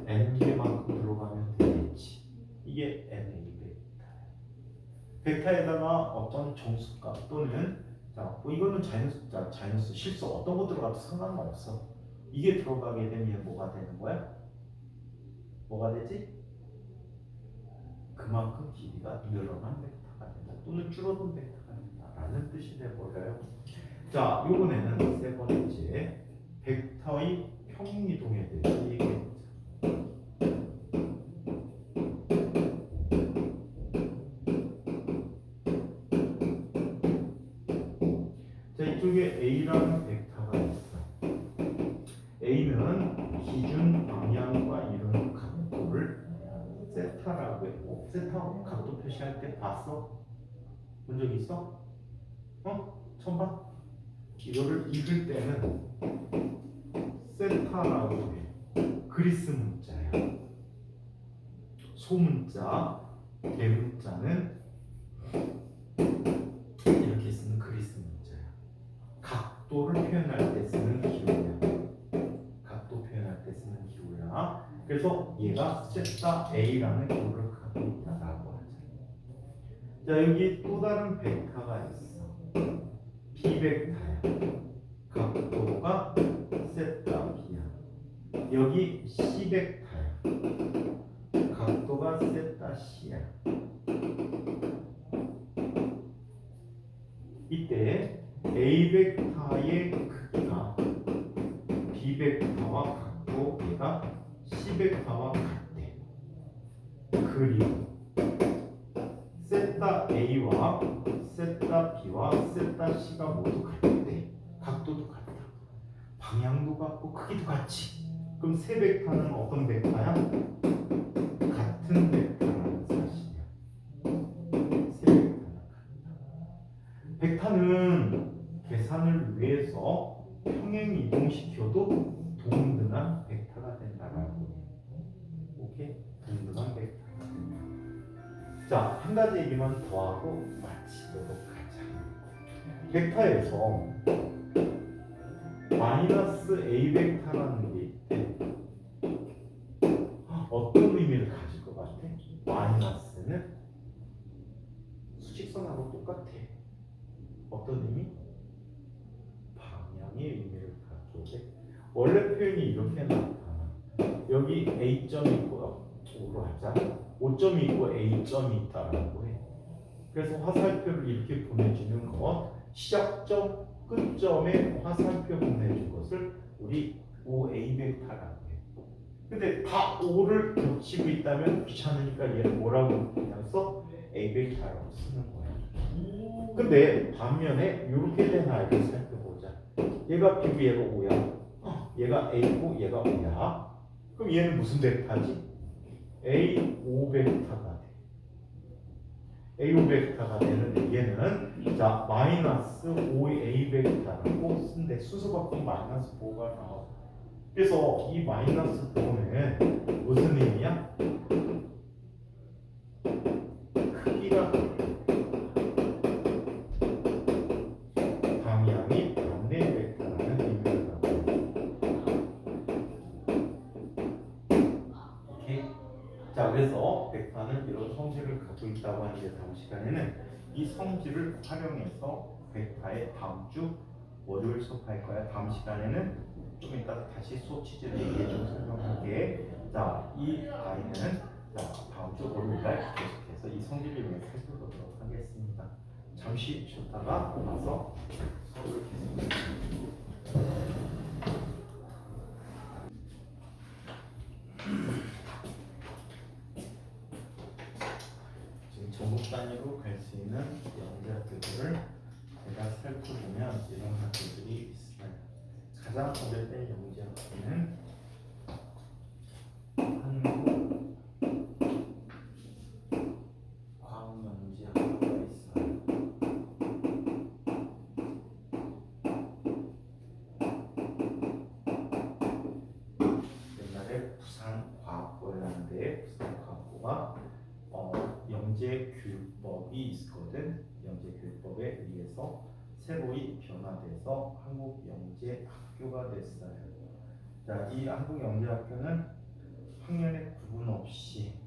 N개만큼 들어가면 되겠지. 이게 NA 벡터야. 벡터에다가 어떤 정수값 또는 이거는 자연수 실수 어떤 거 들어가도 상관없어. 이게 들어가게 되면 뭐가 되는 거야? 뭐가 되지? 그만큼 길이가 늘어난 벡터가 된다. 또는 줄어든 벡터가 된다라는 뜻이 돼버려요. 자, 이번에는 세 번째 자, 이쪽에 A라는 벡터가 있어. A는 기준 방향과 이루는 각도를 세타라고 했고, 세타 각도 표시할 때 봤어? 본 적 있어? 처음 봐? 이거를 읽을 때는 세타라고 해. 그리스 문자야. 소문자, 대문자는 이렇게 쓰는 그리스 문자야. 각도를 표현할 때 쓰는 기호야. 각도 표현할 때 쓰는 기호야. 그래서 얘가 세타 A라는 기호를 갖고 있다라고 하자. 자, 여기 또 다른 벡터가 있어. B 벡터야. 각도가 세타 B야. 여기 C 벡터야. 각도가 세타 C야. 이때 A 벡터의 크기가 B 벡터와 같고 얘가 C 벡터와 같대. 그리고 세타 A와 세타 B와 세타 C가 모두 같대. 각도도 같다. 방향도 같고 크기도 같지. 그럼 세 벡터는 어떤 벡터야? 같은 벡터라는 사실이야. 세 벡터는 같다. 벡터는 계산을 위해서 평행 이동시켜도 동등한 벡터가 된다라고 해. 오케이? 동등한 벡터가 된다. 자, 한 가지 얘기만 더 하고 마치도록 하자. 벡터에서 마이너스 A 벡터라는 게 있대. 어떤 의미를 가질 것 같아? 마이너스는 수직선하고 똑같아. 어떤 의미? 방향의 의미를 갖게 돼. 원래 표현이 이렇게 나타나. 여기 A점이 있고, O로 하자. O점이 있고 A점이 있다라고 해. 그래서 화살표를 이렇게 보내주는 것, 시작점, 끝점에 화살표 보내준 것을 우리 OA 벡터라고 해. 근데 다 O를 겹치고 있다면 귀찮으니까 얘를 뭐라고 그냥 써? A 벡터라고 쓰는 거야. 근데 반면에 이렇게 된 아이를 살펴보자. 얘가 B고 얘가 O야. 얘가 A고 얘가 O야. 그럼 얘는 무슨 벡터지? A5 벡터가 돼. A5 벡터가 되는데 얘는 자 마이너스 5A 벡터라고 쓴데 순서 바꾸면 마이너스 5가 나와. 그래서 이 마이너스 5는 무슨 의미야? 크기가 방향이 반대 벡터라는 의미를 갖고 오케이? 자, 그래서 벡터는 이런 성질을 갖고 있다고 하는데 다음 시간에는 이 성질을 활용해서 벡터의 다음 주 월요일 수업할 거야. 다음 시간에는 좀 이따 다시 수업 취지를 얘기해 좀 설명할게. 자, 이 아이는 자 다음 주 월요일날 계속해서 이 성질을 위해 살펴보도록 하겠습니다. 잠시 쉬었다가 와서 수업을 계속합니다. 지금 전국 단위로 갈 수 있는 영재 학교들을 제가 살펴보면 이런 학교들이 있어요. 가장 오래된 영재 학교는 한국 과학영재 학교가 있어요. 옛날에 부산과학고였는데 부산과학고가 영재교육법이 있거든. 영재교육법에 의해서 새로이 변화돼서 한국영재학교가 됐어요. 자, 이 한국영재학교는 학년에 구분 없이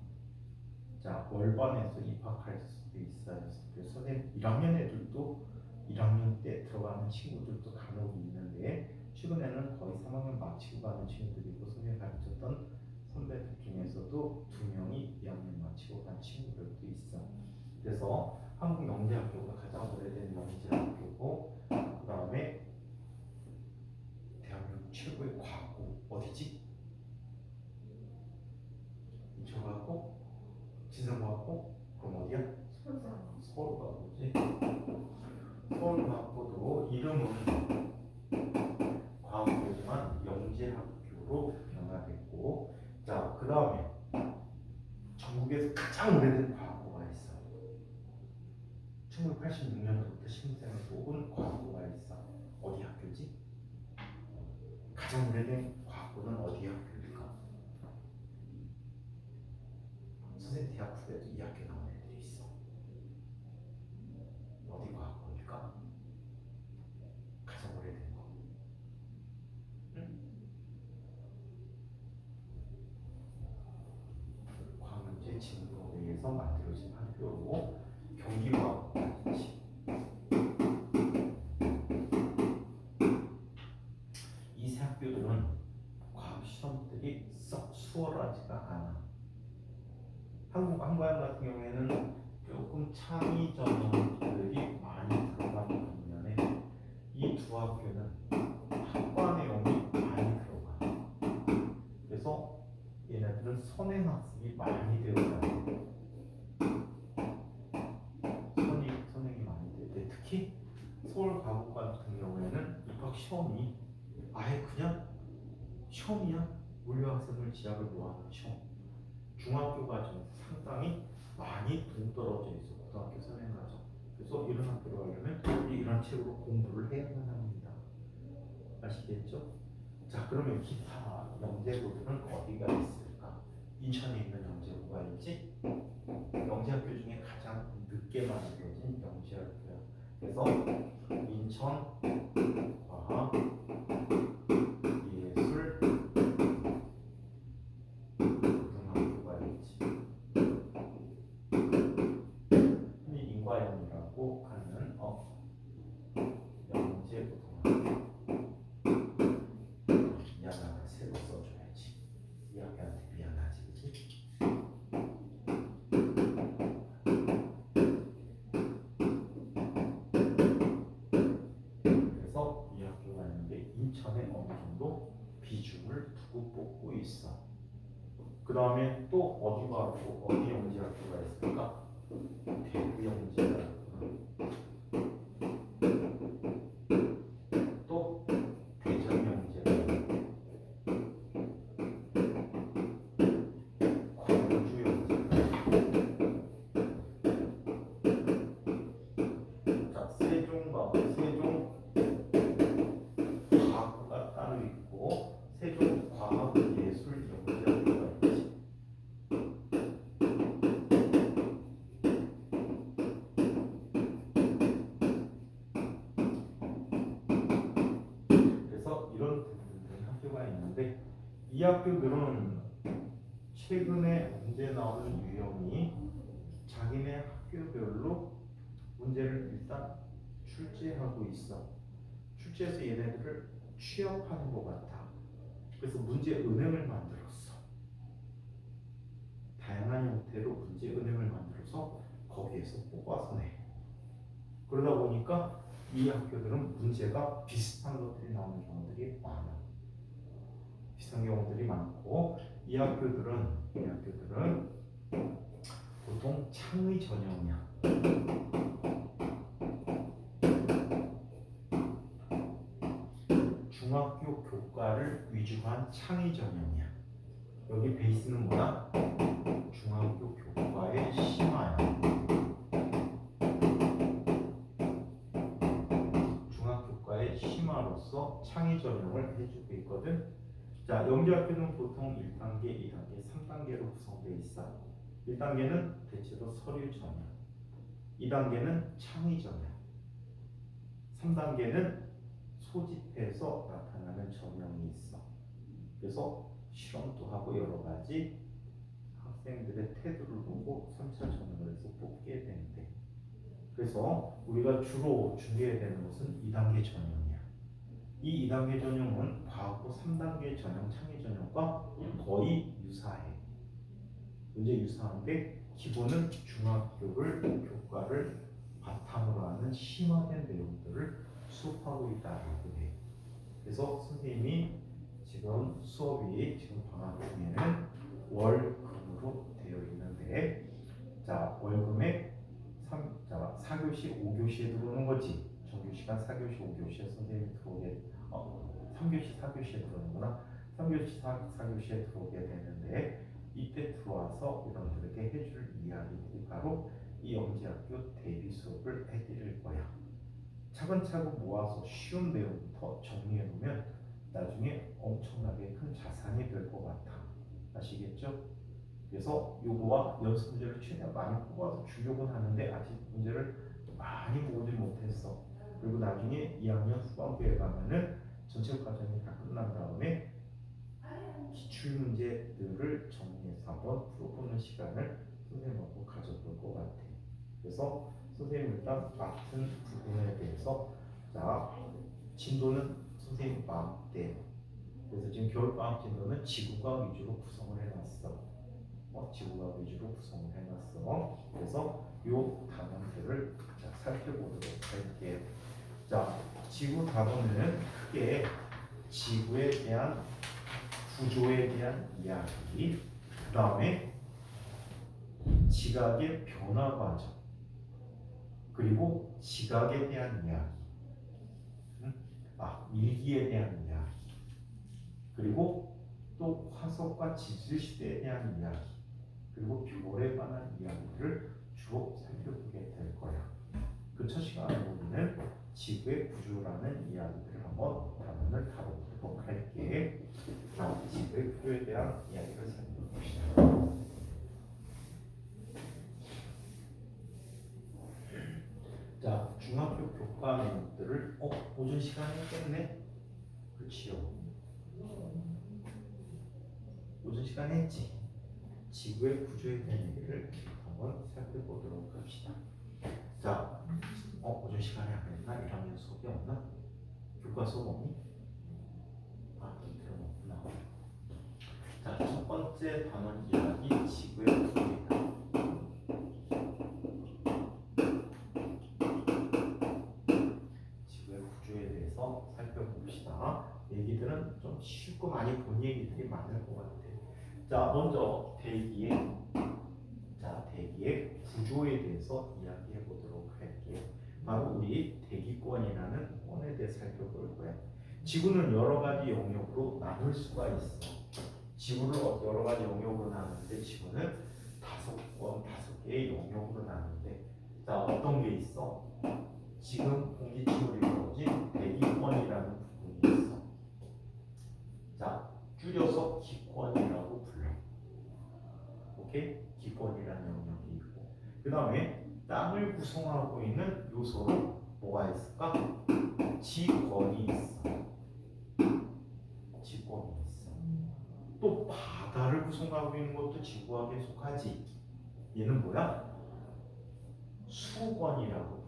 자 월반에서 입학할 수도 있어요. 그래서 선생님 1학년 애들도 1학년 때 들어가는 친구들도 간혹 있는데 최근에는 거의 3학년 마치고 가는 친구들이고 선생님 가르쳤던 선배들 중에서도 2명이 2학년 마치고 간 친구들도 있어. 그래서 한국영재학교가 가장 오래된 영재학교고 그 다음에 대한민국 최고의 과학고 어디지? 인천과학고? 진성과학고? 그럼 어디야? 서울과학고지. 서울과학고도 이름은 가장 오래된 과학고가 있어. 1986년도부터 신생을 뽑은 과학고가 있어. 어디 학교지? 가장 오래된 과학고는 어디 학교일까? 선생님 대학 후배도 이 학교 나온 애들이 있어. 어디 과학고일까? 가장 오래된 거. 응? 과학문제 진도에 의해서 만들어진 학교로 경기과학고가 있지. 이 세 학교들은 과학 시험들이 썩 수월하지가 않아. 한국외과 같은 경우에는 조금 창의 전형들이 많이 들어가는 반면에 이 두 학교는 학과 내용이 많이 들어가. 그래서 얘네들은 선행 학습이 많이 되어야 돼. 선행이 많이 돼. 특히 서울과학과 같은 경우에는 입학 시험이 아예 그냥 시험이야. 물리학생을 지학을 모아놓은 시험. 중학교 과정에서 상당히 많이 동떨어져 있어. 고등학교 선행 과정. 그래서 이런 학교로 가려면 이런 책으로 공부를 해야만 합니다. 아시겠죠? 자, 그러면 기타 영재고들은 어디가 있을까? 인천에 있는 영재고가 있지? 영재학교 중에 가장 늦게 만들어진 영재학교야. 그래서 인천 과학 예술 고등학교가 있지. 흔히 인과영이라고 하는 영재고등학교. 미안하다 새로 써줘야지. 이 학교한테 미안하지, 그치? 그래서 이 학교가 있는데 인천에 어느 정도 비중을 두고 뽑고 있어. 그 다음에 또 어디 영재 학교가 있을까? 대구 영재 학교, 또 대전 영재 학교, 광주 영재 학교. 자, 세종 과학고가 따로 있고 세종 과학예술 영재학교가 있지. 그래서 이런 학교가 있는데 이 학교들은 최근에 문제 나오는 유형이 자기네 학교별로 문제를 일단 출제하고 있어. 출제해서 얘네들을 취업하는 것 같아. 그래서 문제 은행을 만들었어. 다양한 형태로 문제 은행을 만들어서 거기에서 뽑아서 내. 그러다 보니까 이 학교들은 문제가 비슷한 것들이 나오는 경우들이 많아. 비슷한 경우들이 많고 이 학교들은 보통 창의 전형이야. 중학교 교과를 위주한 창의 전형이야. 여기 베이스는 뭐야? 중학교 교과의 심화야. 중학교과의 심화로서 창의 전형을 해주고 있거든. 자, 영재학교는 보통 1단계, 2단계, 3단계로 구성되어 있어. 1단계는 대체로 서류 전형, 2단계는 창의 전형, 3단계는 소집해서 나타나는 전형이 있어. 그래서 실험도 하고 여러 가지 학생들의 태도를 보고 3차 전형을 해서 뽑게 되는데, 그래서 우리가 주로 준비해야 되는 것은 2단계 전형이야. 이 2단계 전형은 과학고 3단계 전형, 창의 전형과 거의 유사해. 문제 유사한데 기본은 중학교를 교과를 바탕으로 하는 심화된 내용들을 수업하고 있다고 해. 그래서 선생님이 지금 수업이 지금 방학 중에는 월금으로 되어 있는데, 자, 월금에 4교시, 5교시에 들어오는 거지. 정규시간 4교시, 5교시에 선생님이 들어오게, 3교시, 4교시에 들어오는구나. 3교시, 4교시에 들어오게 되는데, 이때 들어와서 여러분들에게 해줄 이야기들이 바로 이 영재학교 대비 수업을 해드릴 거야. 차근차근 모아서 쉬운 내용부터 정리해 놓으면 나중에 엄청나게 큰 자산이 될 것 같아. 아시겠죠? 그래서 요거와 연습 문제를 최대한 많이 뽑아서 주려고 하는데 아직 문제를 많이 모으지 못했어. 그리고 나중에 2학년 후반부에 가면은 전체 과정이 다 끝난 다음에 기출 문제들을 정리해서 한번 풀어보는 시간을 선생님하고 가져볼 것 같아. 그래서 선생님 일단 맡은 부분에 대해서 자 진도는 선생님 마음대로. 그래서 지금 겨울방학 진도는 지구과학 위주로 구성을 해놨어. 지구과학 위주로 구성을 해놨어. 그래서 요 단원들을 자, 살펴보도록 할게요. 자, 지구 단원은 크게 지구에 대한 구조에 대한 이야기, 그 다음에 지각의 변화 과정, 그리고 지각에 대한 이야기, 밀기에 대한 이야기, 그리고 또 화석과 지질 시대에 대한 이야기, 그리고 별에 관한 이야기들을 주로 살펴보게 될 거야. 그 첫 시간에 우리는 지구의 구조라는 이야기들을 한번 단원을 다뤄보도록 할게. 자, 지구의 구조에 대한 이야기를 살펴봅시다. 자, 중학교 교과 내용들을 오전 시간에 했겠네? 그렇지요. 오전 시간에 했지. 지구의 구조에 대한 얘기를 한번 살펴보도록 합시다. 자, 오전 시간에 안 했나? 1학년 수업이 없나? 교과 수업 없니? 이틀은 없구나. 자, 첫 번째 단원 이야기, 지구의 구조이다. 지구의 구조에 대해서 살펴봅시다. 얘기들은 좀 쉽고 많이 본 얘기들이 많을 것 같아. 자, 먼저 대기의 구조에 대해서 이야기해 보도록 할게요. 바로 우리 대기권이라는 권에 대해 살펴볼 거야. 지구는 여러 가지 영역으로 나눌 수가 있어. 지구를 여러 가지 영역으로 나누는데 지구는 다섯 개의 영역으로 나누는데 자, 어떤 게 있어? 지금 공기층으로 이루어진 대기권이라는 부분이 있어. 자, 줄여서 기권이라고 불러. 오케이? 기권이라는 영역이 있고, 그 다음에 땅을 구성하고 있는 요소로 뭐가 있을까? 지권이 있어. 지권이 있어. 또 바다를 구성하고 있는 것도 지구학에 속하지. 얘는 뭐야? 수권이라고.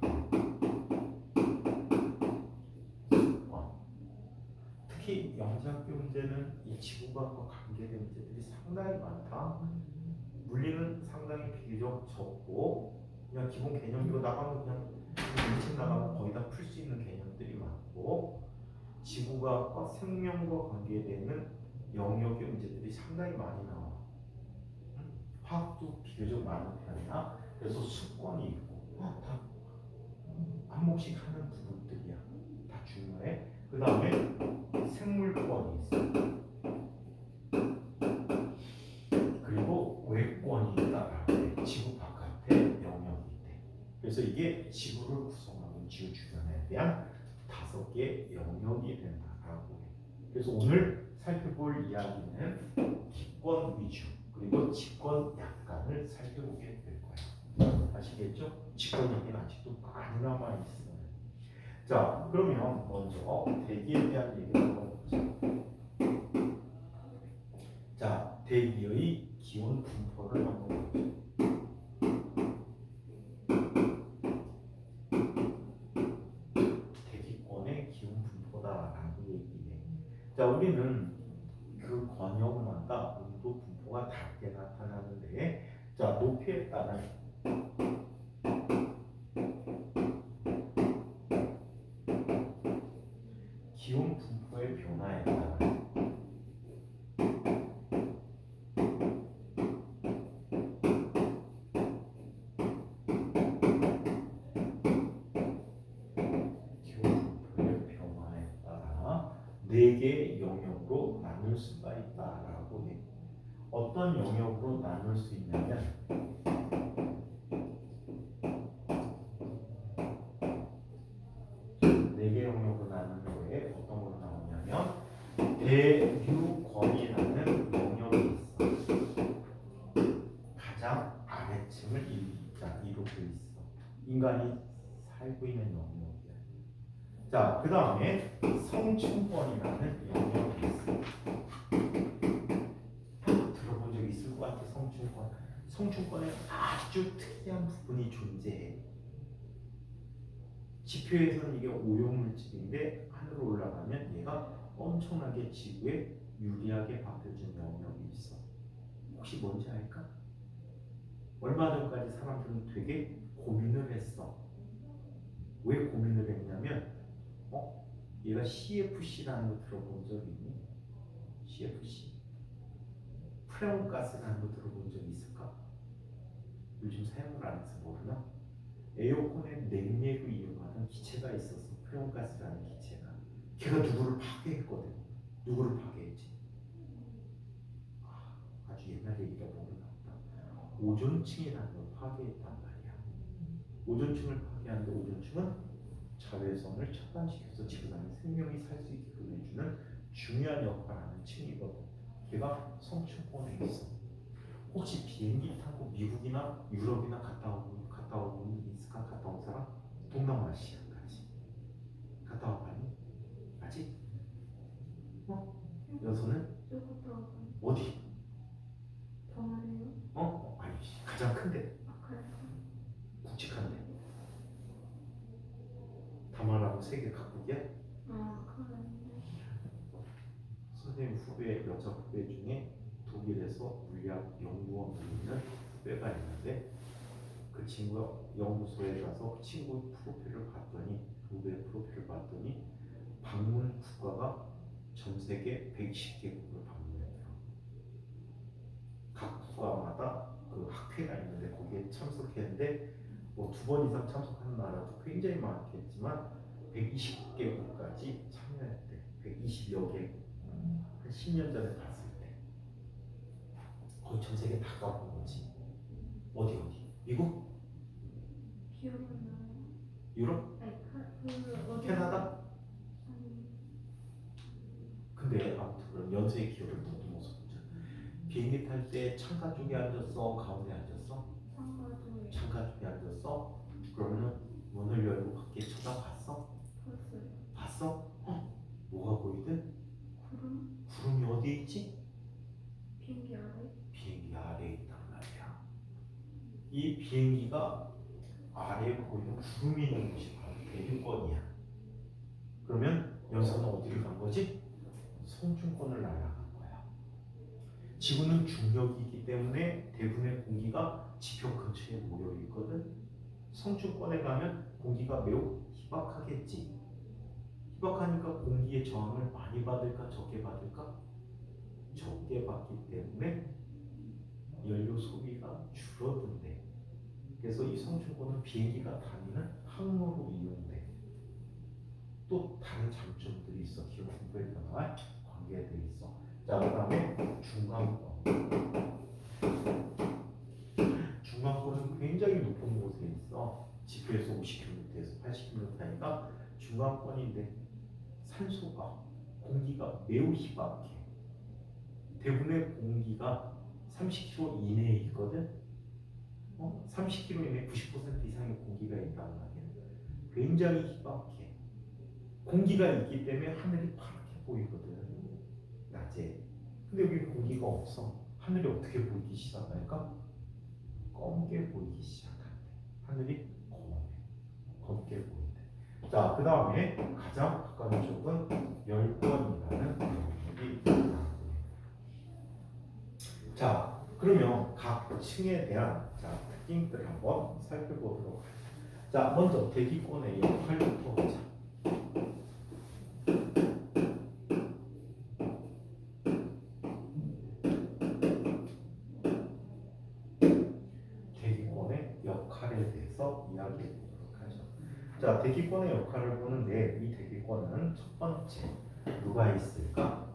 특히 영재학교 문제는 이 지구과학과 관계된 문제들이 상당히 많다. 물리는 상당히 비교적 적고 그냥 기본 개념으로 나가면 그냥 일찍 나가면 거의 다 풀 수 있는 개념들이 많고 지구과학과 생명과 관계되는 영역의 문제들이 상당히 많이 나와. 화학도 비교적 많은 편이야. 그래서 수권이 있고 다 한몫씩 하는 부분들이야. 다 중요해. 그 다음에 생물권이 있어. 그리고 외권이 있다라고 해. 지구 바깥의 영역이 있대. 그래서 이게 지구를 구성하는 지구 주변에 대한 5개의 영역이 된다라고 해. 그래서 오늘 살펴볼 이야기는 기권 위주 그리고 지권 약간을 살펴보게 될 거야. 아시겠죠? 지권 얘기는 아직도 많이 남아 있어요. 자, 그러면 먼저 대기에 대한 얘기를 한번 보자. 자, 대기의 기온 분포를 한번 보자. 대기권의 기온 분포다라고 얘기해. 자, 우리는 그 권역마다 온도 분포가 다르게 나타나는데, 자, 높이에 따른 기온 분포의 변화에 따라 기온 분포의 변화에 따라 4개의 영역으로 나눌 수가 있다라고 해. 어떤 영역으로 나눌 수 있냐면 네 개 영역으로 나누는 거에 어떤 걸로 나오냐면 대류권이라는 영역이 있어. 가장 아래층을 이루고 있어. 인간이 살고 있는 영역이야. 자, 그 다음에 성층권이라는 영역이 있어. 들어본 적 있을 것 같아. 성층권. 성층권에 아주 특이한 부분이 존재해. 지표에서는 이게 오염물질인데 하늘로 올라가면 얘가 엄청나게 지구에 유리하게 바뀌어준 영역이 있어. 혹시 뭔지 알까? 얼마 전까지 사람들은 되게 고민을 했어. 왜 고민을 했냐면 얘가 CFC라는 거 들어본 적 있니? CFC 프레온가스라는 거 들어본 적 있을까? 요즘 사용을 안 해서 모르나? 에어컨의 냉매로 이용하는 기체가 있었어. 프레온가스라는 기체가. 걔가 누구를 파괴했거든. 누구를 파괴했지? 아주 옛날 얘기가 모르나 보다. 오존층이라는 걸 파괴했단 말이야. 오존층을 파괴하는데 오존층은 자외선을 차단시켜서 지구상에 생명이 살 수 있게끔 해주는 중요한 역할을 하는 층이거든. 걔가 성층권에 있어. 혹시 비행기 타고 미국이나 유럽이나 갔다 온 있을까? 갔다 온 사람? 동남아시아까지 갔다 와봤니? 아직? 여서는 저부터 어디? 더 말해요? 아니 가장 큰데 아까요? 굵직한데 다마라고 세계 각국이야? 그런데 선생님 후배 여자 후배 중에 독일에서 물리학 연구원으로 있는 후배가 있는데 그 친구가 연구소에 가서 그 친구 프로필을 봤더니 후배 프로필을 봤더니 방문 국가가 전 세계 120개국을 방문했대요. 각 국가마다 그 학회가 있는데 거기에 참석했는데 뭐 2번 이상 참석하는 나라도 굉장히 많겠지만 120개국까지 참여했대. 120여 개국. 한 10년 전에 봤을 때 거의 전 세계 다 가본 거지. 어디? 미국? 기억은 나요? 유럽? 아니 캐나다? 아니 근데 아무튼 그런 연세의 기억을 더듬어서 보자. 비행기 탈 때 창가 쪽에 앉았어? 가운데 앉았어? 상가도 창가 쪽에 앉았어? 그러면은 문을 열고 밖에 쳐다봤어? 봤어요. 봤어? 뭐가 보이든? 구름? 구름이 어디에 있지? 비행기 아래? 비행기 아래에 있단 말이야. 이 비행기가 아래에 보이는 구름이 있는 곳이 바로 대류권이야. 그러면 여기서는 어디를 간 거지? 성층권을 날아간 거야. 지구는 중력이기 때문에 대부분의 공기가 지표 근처에 모여 있거든. 성층권에 가면 공기가 매우 희박하겠지. 희박하니까 공기의 저항을 많이 받을까 적게 받을까? 적게 받기 때문에 연료 소비가 줄어든대. 그래서 이 성층권은 비행기가 다니는 항로로 이용돼. 또 다른 장점들이 있어. 기후 분포의 변화와 관계돼 있어. 자, 그다음에 중간권. 중간권은 굉장히 높은 곳에 있어. 지표에서 50km에서 80km니까 중간권인데 산소가 공기가 매우 희박해. 대부분의 공기가 30km 이내에 있거든. 30km 이내 90% 이상의 공기가 있단 말이야. 굉장히 희박해. 공기가 있기 때문에 하늘이 파랗게 보이거든. 낮에. 근데 여기 공기가 없어. 하늘이 어떻게 보이기 시작할까? 검게 보이기 시작한대. 하늘이 검게 보인대. 자, 그 다음에 가장 가까운 쪽은 열권이라는 영역이 있다. 자, 그러면 각 층에 대한 특징들 한번 살펴보도록 하죠. 자, 먼저 대기권의 역할부터 보자. 대기권의 역할에 대해서 이야기해 보도록 하죠. 자, 대기권의 역할을 보는데 이 대기권은 첫 번째 누가 있을까?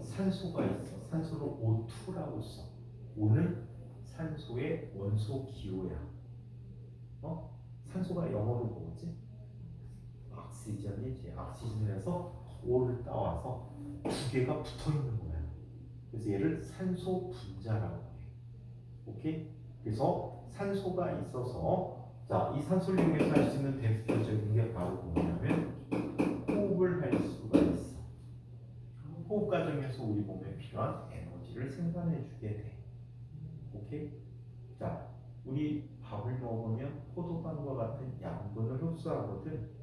산소가 있어. 산소를 O2라고 써. O는 산소의 원소 기호야. 산소가 영어로 뭐지? 옥시전이지. 옥시전에서 O를 따와서 두 개가 붙어 있는 거야. 그래서 얘를 산소 분자라고 해. 오케이? 그래서 산소가 있어서 자, 이 산소를 이용해서 할 수 있는 대표적인 게 바로 뭐냐면 호흡을 할 수가 있어. 호흡 과정에서 우리 몸에 필요한 에너지를 생산해 주게 돼. 오케이? 자, 우리 밥을 먹으면 포도당과 같은 양분을 흡수하거든.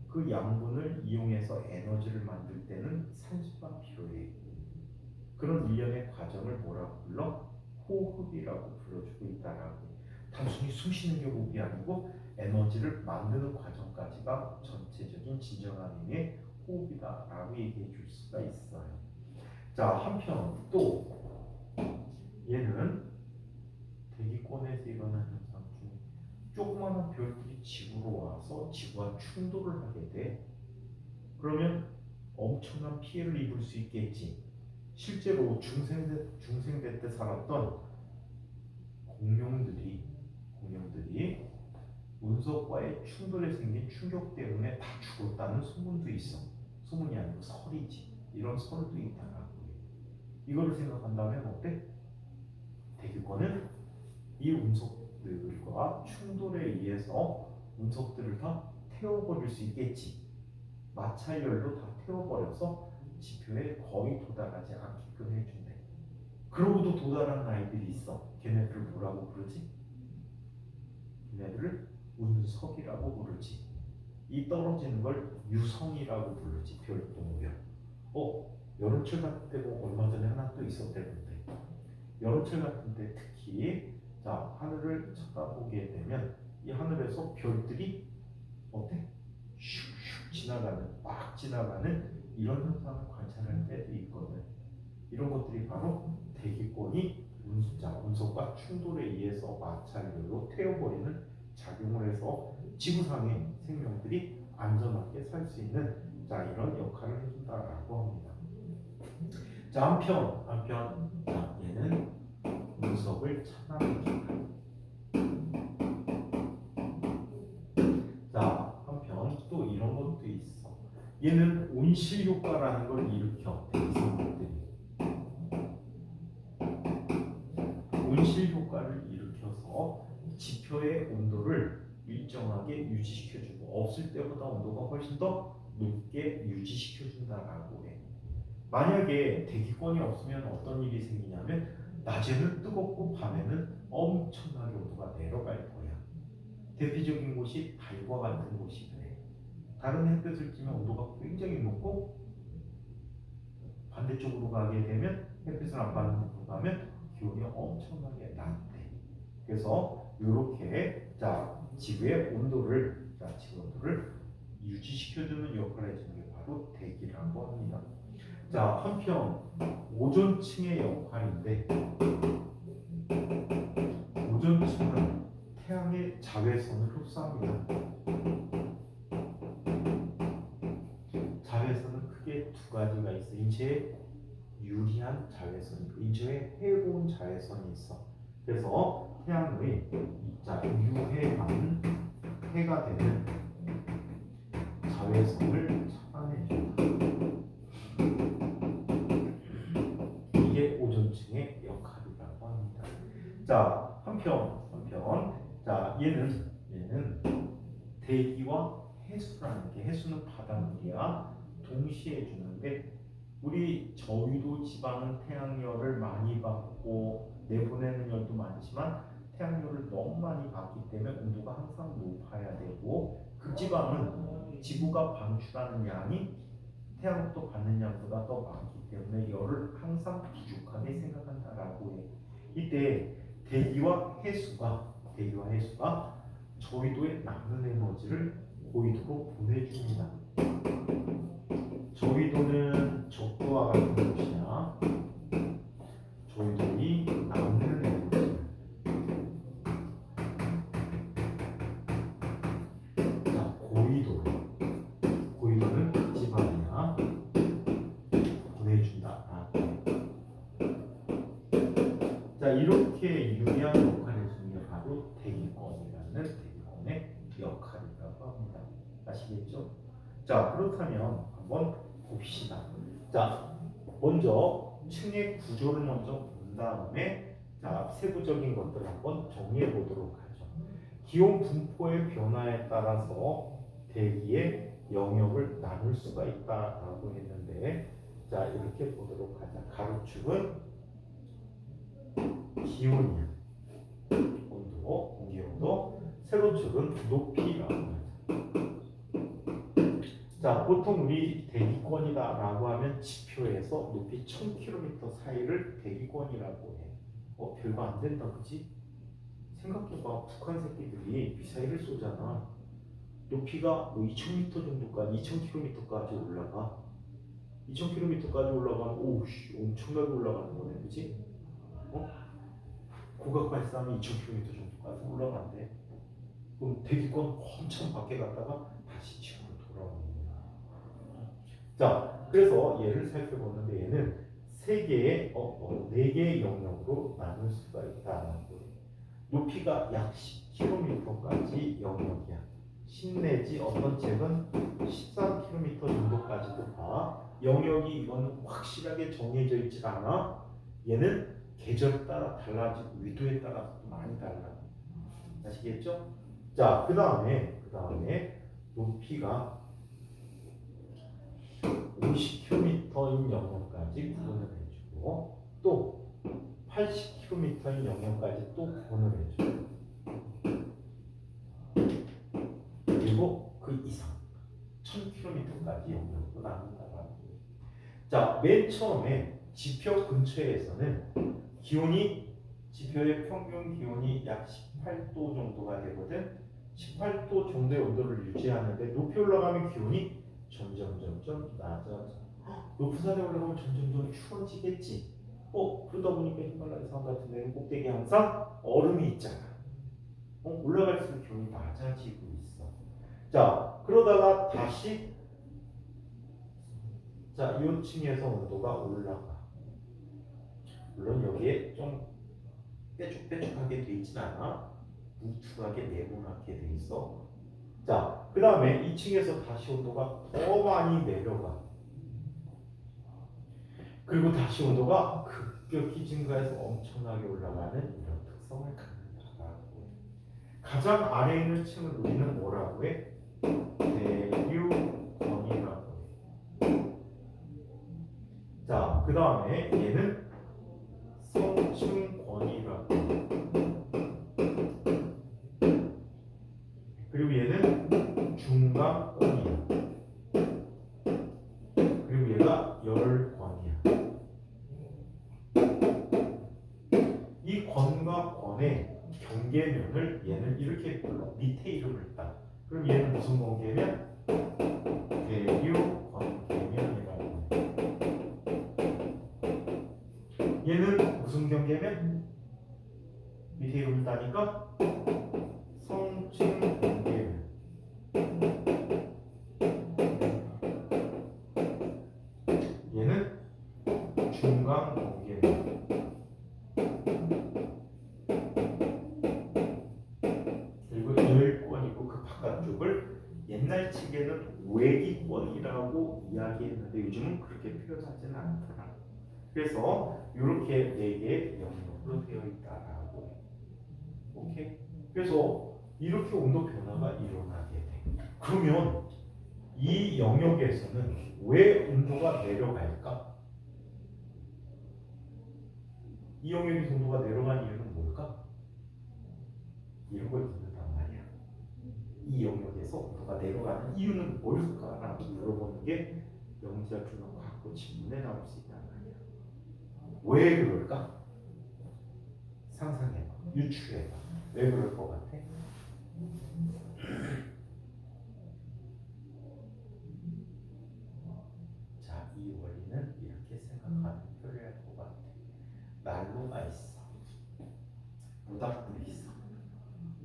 그 양분을 이용해서 에너지를 만들 때는 산소가 필요해. 그런 일련의 과정을 뭐라고 불러? 호흡이라고 불러주고 있다라고. 단순히 숨 쉬는 게 호흡이 아니고 에너지를 만드는 과정까지가 전체적인 진정한 의미의 호흡이다라고 얘기해 줄 수가 있어요. 자, 한편 또 얘는 대기권에서 일어나는 현상 중에 조그마한 별들이 지구로 와서 지구와 충돌을 하게 돼. 그러면 엄청난 피해를 입을 수 있겠지. 실제로 중생대 때 살았던 공룡들이 운석과의 충돌에 생긴 충격 때문에 다 죽었다는 소문도 있어. 소문이 아니고 설이지. 이런 설도 있다라고 해. 이거를 생각한다면 어때? 대기권은 이 운석들과 충돌에 의해서 운석들을 다 태워버릴 수 있겠지. 마찰열로 다 태워버려서 지표에 거의 도달하지 않게끔 해준대. 그러고도 도달하는 아이들이 있어. 걔네들을 뭐라고 부르지? 걔네들을 운석이라고 부르지. 이 떨어지는 걸 유성이라고 부르지. 별똥별. 여름철 같은 때 뭐 얼마 전에 하나 또 있었대는데, 여름철 같은 때 특히 자, 하늘을 쳐다보게 되면 이 하늘에서 별들이 어때? 슉슉 지나가는, 막 지나가는 이런 현상을 관찰할 때도 있거든. 이런 것들이 바로 대기권이 운석과 충돌에 의해서 마찰열로 태워버리는 작용을 해서 지구상의 생명들이 안전하게 살 수 있는 자, 이런 역할을 해준다라고 합니다. 자, 한편 자, 얘는 운석을 차단해준다. 자, 한편 또 이런 것도 있어. 얘는 온실 효과라는 걸 일으켜. 대기생물들이 온실 효과를 일으켜서 지표의 온도를 일정하게 유지시켜주고 없을 때보다 온도가 훨씬 더 높게 유지시켜준다라고 해. 만약에 대기권이 없으면 어떤 일이 생기냐면 낮에는 뜨겁고 밤에는 엄청나게 온도가 내려갈 거야. 대표적인 곳이 달과 같은 곳이 그래. 다른 햇볕을 쬐면 온도가 굉장히 높고 반대쪽으로 가게 되면 햇빛을 안 받는 곳으로 가면 기온이 엄청나게 낮대. 그래서 이렇게 자, 지구의 온도를 유지시켜주는 역할을 해주는 게 바로 대기라고 합니다. 자, 한편 오존층의 역할인데, 오존층은 태양의 자외선을 흡수합니다. 자외선은 크게 두 가지가 있어. 인체에 유리한 자외선이 있고 인체에 해로운 자외선이 있어. 그래서 태양의 유해한 해가 되는 자외선을 차단해준다. 이게 오존층의 역할이라고 합니다. 자, 한편 자, 얘는 대기와 해수라는 게, 해수는 바닷물이야, 동시에 주는데 우리 저위도 지방은 태양열을 많이 받고 내보내는 열도 많지만 태양열을 너무 많이 받기 때문에 온도가 항상 높아야 되고, 극지방은 지구가 방출하는 양이 태양부터 받는 양보다 더 많기 때문에 열을 항상 부족하게 생각한다라고 해. 이때 대기와 해수가 저위도에 남는 에너지를 고위도로 보내줍니다. 저위도는 적도와 같은 곳이야. 저위도이 남는 에너지. 자, 고위도는 지방이야. 보내준다. 봅시다. 자, 먼저 층의 구조를 먼저 본 다음에 자, 세부적인 것들 한번 정리해 보도록 하죠. 기온 분포의 변화에 따라서 대기의 영역을 나눌 수가 있다라고 했는데 자, 이렇게 보도록 하자. 가로축은 기온이야. 온도, 공기 온도. 세로축은 높이라고 하죠. 자, 보통 우리 대기권이다라고 하면 지표에서 높이 1000km 사이를 대기권이라고 해. 별거 안 된다, 그지? 생각해봐, 북한 새끼들이 미사일을 쏘잖아. 높이가 뭐 2000m 정도까지, 2000km까지 올라가. 2000km까지 올라가면 오우씨, 엄청나게 올라가는 거네, 그지? 고각 발사하면 2000km 정도까지 올라간대. 그럼 대기권 엄청 밖에 갔다가 다시 지구로 돌아오는 거야. 자, 그래서 얘를 살펴보는데 얘는 세 개의 네 개의 영역으로 나눌 수가 있다라고 해. 높이가 약 10km까지 영역이야. 10 내지 어떤 책은 13km 정도까지도 가. 영역이 이거는 확실하게 정해져 있지 않아. 얘는 계절 따라 달라지고 위도에 따라서 많이 달라. 아시겠죠? 자, 그 다음에 높이가 50km인 영역까지 구분을 해주고 또 80km인 영역까지 또 구분을 해줘요. 그리고 그 이상 1000km까지 영역도 나눈다라고. 자, 맨 처음에 지표 근처에서는 기온이 지표의 평균 기온이 약 18도 정도가 되거든. 18도 정도의 온도를 유지하는데 높이 올라가면 기온이 점점 낮아져. 높은 산에 올라가면 점점 추워지겠지. 그러다 보니까 히말라야 산 같은 데는 꼭대기에 항상 얼음이 있잖아. 올라갈수록 기온이 낮아지고 있어. 자, 그러다가 다시 자, 이 층에서 온도가 올라가. 물론 여기에 좀 빼쭉빼쭉하게 돼 있진 않아. 뭉툭하게 네모나게 돼 있어. 자, 그 다음에 2층에서 다시 온도가 더 많이 내려가. 그리고 다시 온도가 급격히 증가해서 엄청나게 올라가는 이런 특성을 갖는다라고 해. 가장 아래에 있는 층을 우리는 뭐라고 해? 대류권이라고 해. 자, 그 다음에 얘는 성층권이라고 해. 그리고 얘는 중간권이야. 그리고 얘가 열권이야. 이 권과 권의 경계면을 얘는 이렇게 불러. 밑에 이름을 따. 그럼 얘는 무슨 관계면? 대류 관계면이라고 해. 얘는 무슨 경계면? 밑에 이름을 따니까 성층 관계면. 얘는 중간 관계면. 그리고 열권이고 그 바깥쪽을 옛날 책에는 외기권이라고 이야기했는데 요즘은 그렇게 표현하지는 않더라. 그래서 이렇게 네 개의 영역으로 되어 있다라고 해. 오케이? 그래서 이렇게 온도 변화가 일어나게 돼. 그러면 이 영역에서는 왜 온도가 내려갈까? 이 영역에서 온도가 내려간 이유는 뭘까? 이런 걸 묻는단 말이야. 이 영역에서 온도가 내려가는 이유는 뭘까라고 물어보는 게 영지학 주는 과학고 질문에 나올 수 있단 말이야. 왜 그럴까? 상상해봐. 유추해봐. 왜 그럴 것 같아? 자, 이 원리는 이렇게 생각하면 편리할 것 같아. 난로가 있어. 모닥불이 있어.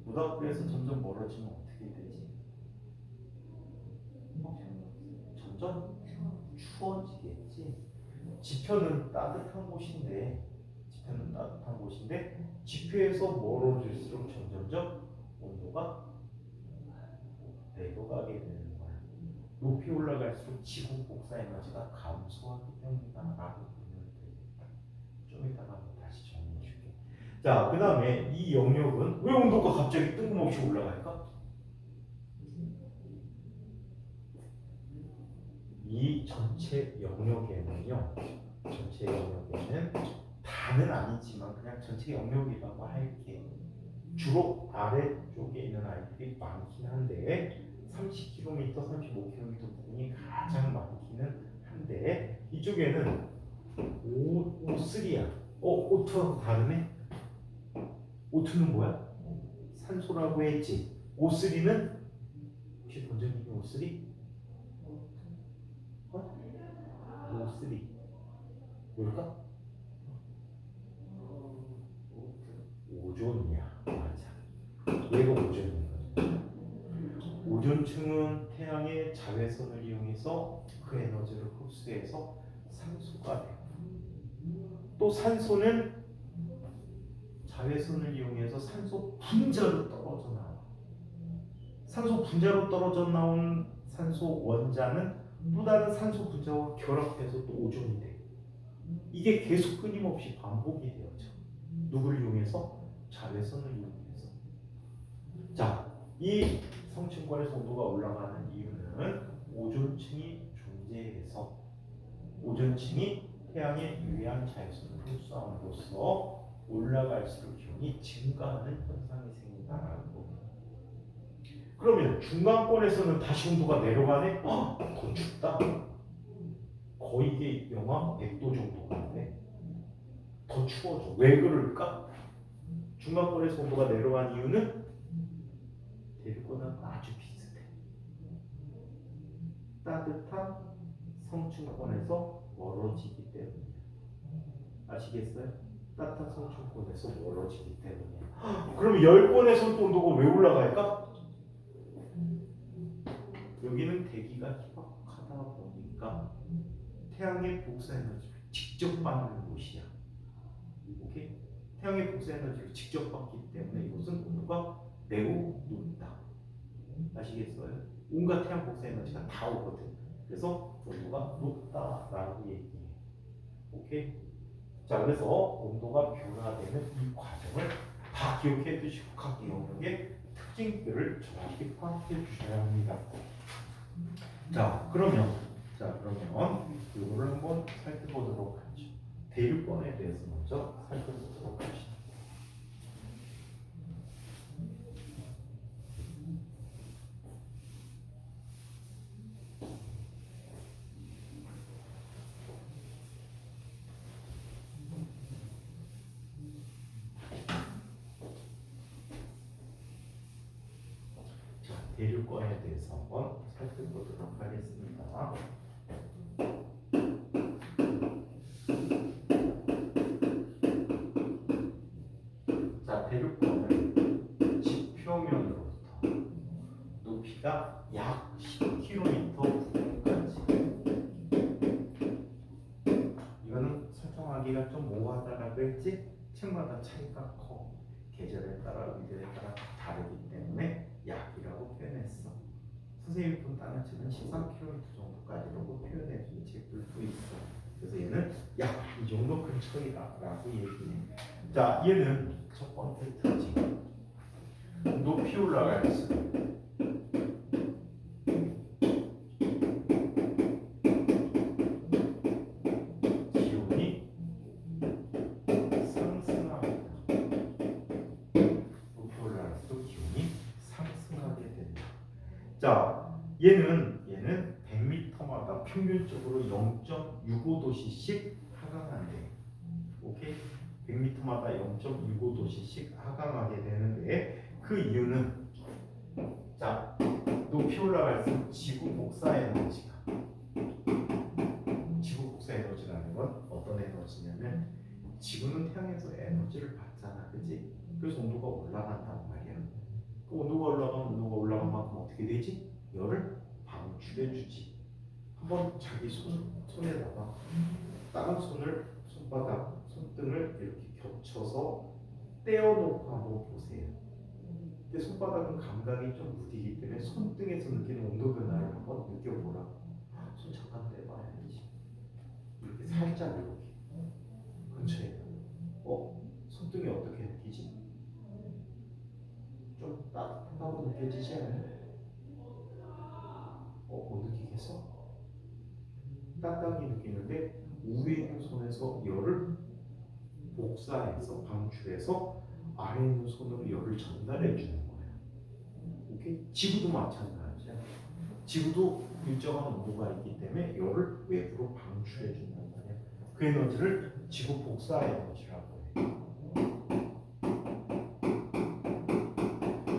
모닥불에서 점점 멀어지면 어떻게 되지? 점점 추워지겠지. 지표는 따뜻한 곳인데 지표에서 멀어질수록 점점점 온도가 내려가게 되는 거야. 높이 올라갈수록 지구 복사 에너지가 감소하기 때문이다라고 보면 되겠다. 좀 이따가 한번 다시 정리해 줄게. 자, 그 다음에 이 영역은 왜 온도가 갑자기 뜬금없이 올라갈까? 이 전체 영역에는요, 전체 영역에는 다는 아니지만 그냥 전체 영역이라고 할게. 주로 아래쪽에 있는 아이들이 많긴 한데 30km, 35km 부분이 가장 많기는 한데 이쪽에는 O3야. O2하고 다르네? O2는 뭐야? 산소라고 했지. O3는 혹시 본 적 있는 O3? O3 뭘까? 오존이야. 맞아. 얘가 오존인 거죠. 오존층은 태양의 자외선을 이용해서 그 에너지를 흡수해서 산소가 되고, 또 산소는 자외선을 이용해서 산소 분자로 떨어져 나와. 산소 분자로 떨어져 나온 산소 원자는 또 다른 산소 분자와 결합해서 또 오존이 돼. 이게 계속 끊임없이 반복이 되어져. 누구를 이용해서? 자외선을 이용해서. 자, 이 성층권에서 온도가 올라가는 이유는 오존층이 존재해서 오존층이 태양의 유리한 자외선을 흡수함으로써 올라갈수록 기온이 증가하는 현상이 생긴다라는 거. 그러면 중간권에서는 다시 온도가 내려가네? 더 춥다. 거의 이게 영하 100도 정도가 돼. 더 추워져. 왜 그럴까? 중간권에서 온도가 내려간 이유는 대륙보다 아주 비슷해. 따뜻한 성층권에서 멀어지기 때문이야. 아시겠어요? 따뜻한 성층권에서 멀어지기 때문이야. 그럼 열권에서 또 온도가 왜 올라갈까? 여기는 대기가 희박하다 보니까 태양의 복사 에너지를 직접 받는 곳이야. 오케이? 태양의 복사 에너지를 직접 받기 때문에 이곳은 온도가 매우 높다. 아시겠어요? 온갖 태양 복사 에너지가 다 오거든. 그래서 온도가 높다라고 얘기해. 오케이? 자, 그래서 온도가 변화되는 이 과정을 다 기억해 두시고 각 영역의 특징들을 정확히 파악해 주셔야 합니다. 자, 그러면 이거를 한번 살펴보도록 하죠. 대륙권에 대해서 먼저 살펴보도록 합시다. 자, 대륙권에 대해서 한번 살펴보도록 하겠습니다. 자, 대륙권은 지표면으로부터 높이가 약 10km 부근까지. 이거는 설정하기가 좀 모호하다라고 했지? 층마다 차이가 커. 계절에 따라 위절에 따라 다르기 때문에 약이라고 표현했어. 선생님이 본 다른 책은 13km 정도까지라고 표현해 준 책들도 있어. 그래서 얘는 약 이 정도 근처이다라고 얘기해. 자, 얘는 첫 번째 특징. 높이 올라갈수록 기온이 상승합니다. 높이 올라갈수록 기온이 상승하게 된다. 자, 얘는 100m마다 평균적으로 0.65도씨씩 하강한대. 오케이? 100m마다 0.65도씨씩 하강하게 되는데 그 이유는 자, 높이 올라갈수록 지구 복사 에너지라는 건 어떤 에너지냐면 지구는 태양에서 에너지를 받잖아, 그치? 그래서 온도가 올라간단 말이야. 그 온도가 올라간 만큼 어떻게 되지? 열을 방출해주지. 한번 자기 손에다가 다른 손바닥, 손등을 이렇게 겹쳐서 떼어놓고 한번 보세요. 근데 손바닥은 감각이 좀 무디기 때문에 손등에서 느끼는 온도 변화를 한번 느껴보라고. 손 잠깐 떼봐야지. 이렇게 살짝 이렇게 근처에. 손등이 어떻게 느끼지? 좀 따뜻하다고 느껴지지 않아요? 못 느끼겠어? 딱딱이 느끼는데 위에 있는 손에서 열을 복사해서 방출해서 아래 있는 손으로 열을 전달해 주는 거예요. 오케이? 지구도 마찬가지야. 지구도 일정한 온도가 있기 때문에 열을 외부로 방출해 준단 말이야. 그 에너지를 지구 복사 에너지라고 해요.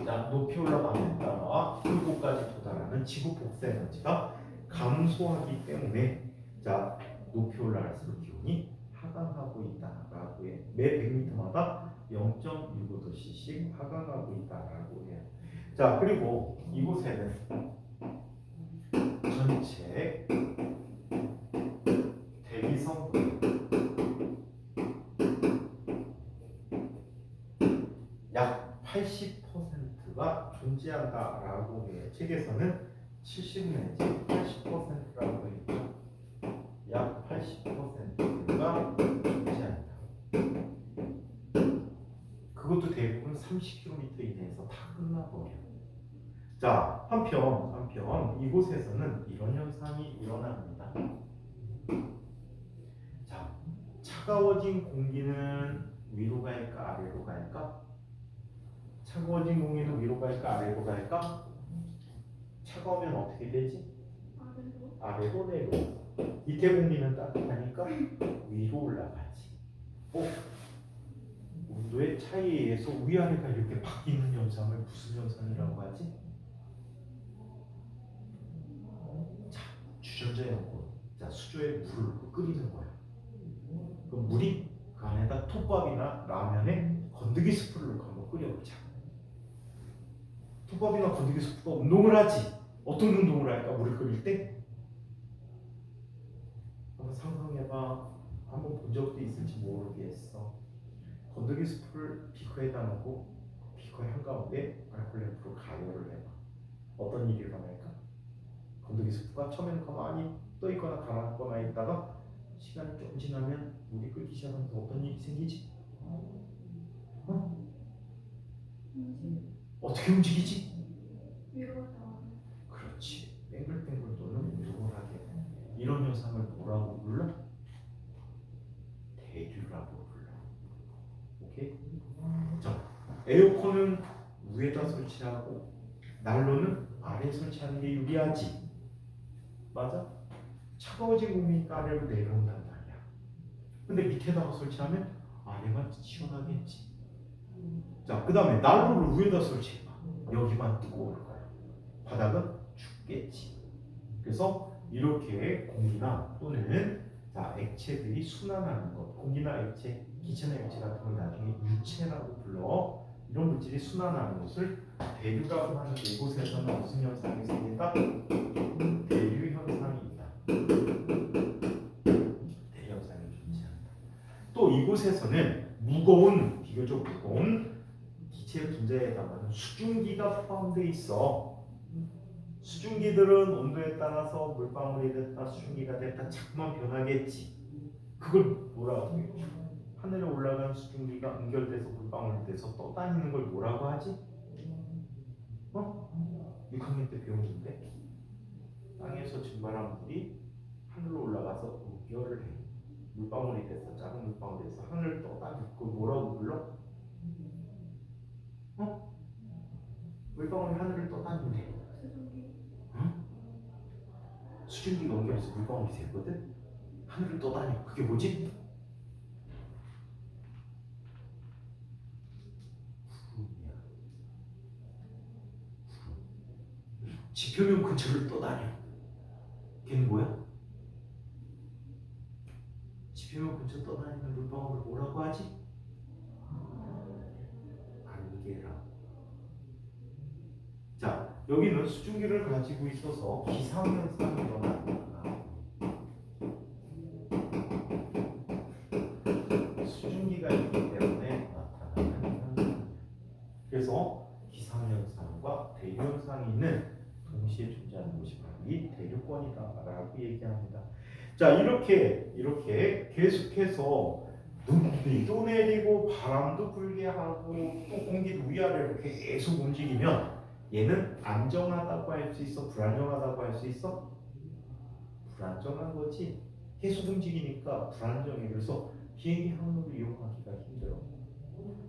자, 높이 올라가는 따라 그곳까지 도달하는 지구 복사 에너지가 감소하기 때문에 자, 높이 올라갈수록 기온이 하강하고 있다라고 해. 매 100m마다 0.19도씩 하강하고 있다라고 해요. 자, 그리고 이곳에는 전체 대기성 약 80%가 존재한다라고 해요. 책에서는 70 내지 80%라고 했죠. 약 80%가 존재한다. 그것도 대부분 30km 이내에서 다 끝나버려. 자, 한편 이곳에서는 이런 현상이 일어납니다. 자, 차가워진 공기는 위로 갈까 아래로 갈까? 차가워진 공기는 위로 갈까 아래로 갈까? 차가우면 어떻게 되지? 아래로 내려. 밑에 공기는 따뜻하니까 위로 올라가지. 온도의 차이에 의해서 위아래가 이렇게 바뀌는 현상을 무슨 현상이라고 하지? 자, 주전자에 넣고 자, 수조에 물을 끓이는 거야. 그 물이 그 안에다 톱밥이나 라면에 건더기 스프를 넣고 한번 끓여보자. 톱밥이나 건더기 스프가 운동을 하지. 어떤 운동을 할까? 물을 끓일 때? 한번 상상해봐. 한번 본 적도 있을지 모르겠어. 건더기 스프를 비커에다 넣고 비커의 한가운데 알코올 램프로 가열을 해봐. 어떤 일이 일어날까? 건더기 스프가 처음에는 가만히 떠있거나 가만거나 있다가 시간이 좀 지나면 물이 끓기 시작하면서 어떤 일이 생기지? 어떻게 움직이지? 그렇지. 뱅글뱅글 도는 운동을 하게. 이런 현상을 뭐라고 불러? 대류라고 불러. 오케이? 자, 에어컨은 위에다 설치하고 난로는 아래에 설치하는 게 유리하지. 맞아? 차가워진 공기니까 아래로 내려온단 말이야. 근데 밑에다가 설치하면 아래만 시원하겠지. 자, 그 다음에 난로를 위에다 설치해봐. 여기만 뜨거울 거야. 바닥은 춥겠지. 그래서 이렇게 공기나 또는 자, 액체들이 순환하는 것, 공기나 액체, 기체나 액체 같은 건 나중에 유체라고 불러. 이런 물질이 순환하는 것을 대류라고 하는데 이곳에서는 무슨 현상이 생긴다? 대류 현상이 있다. 대류 현상이 존재한다. 또 이곳에서는 비교적 무거운 기체 분자에 담아는 수증기가 포함되어 있어. 수증기들은 온도에 따라서 물방울이 됐다, 수증기가 됐다 자꾸만 변하겠지. 그걸 뭐라고 해요? 하늘에 올라간 수증기가 응결돼서 물방울이 돼서 떠다니는 걸 뭐라고 하지? 6학년 때 배웠는데 땅에서 증발한 물이 하늘로 올라가서 응결을 해. 물방울이 돼서 작은 물방울이 돼서 하늘을 떠다니고 그걸 뭐라고 불러? 물방울이 하늘을 떠다니네. 수증기가 옮겨서 물방울이 되거든. 하늘을 떠다녀. 그게 뭐지? 구름이야. 구름. 지표면 근처를 떠다녀. 걔는 뭐야? 지표면 근처 떠다니는 물방울을 뭐라고 하지? 안개라고. 자, 여기는 수증기를 가지고 있어서 기상현상이 일어난다. 수증기가 있기 때문에 나타나는 현상. 그래서 기상 기상현상과 대류현상이 동시에 존재하는 것이 바로 이 대류권이다라고 얘기합니다. 자, 이렇게 계속해서 눈비도 내리고 바람도 불게 하고 또 공기도 위아래로 계속 움직이면 얘는 안정하다고 할 수 있어? 불안정하다고 할 수 있어? 불안정한 거지. 계속 움직이니까 불안정해. 그래서 비행기 항로를 이용하기가 힘들어.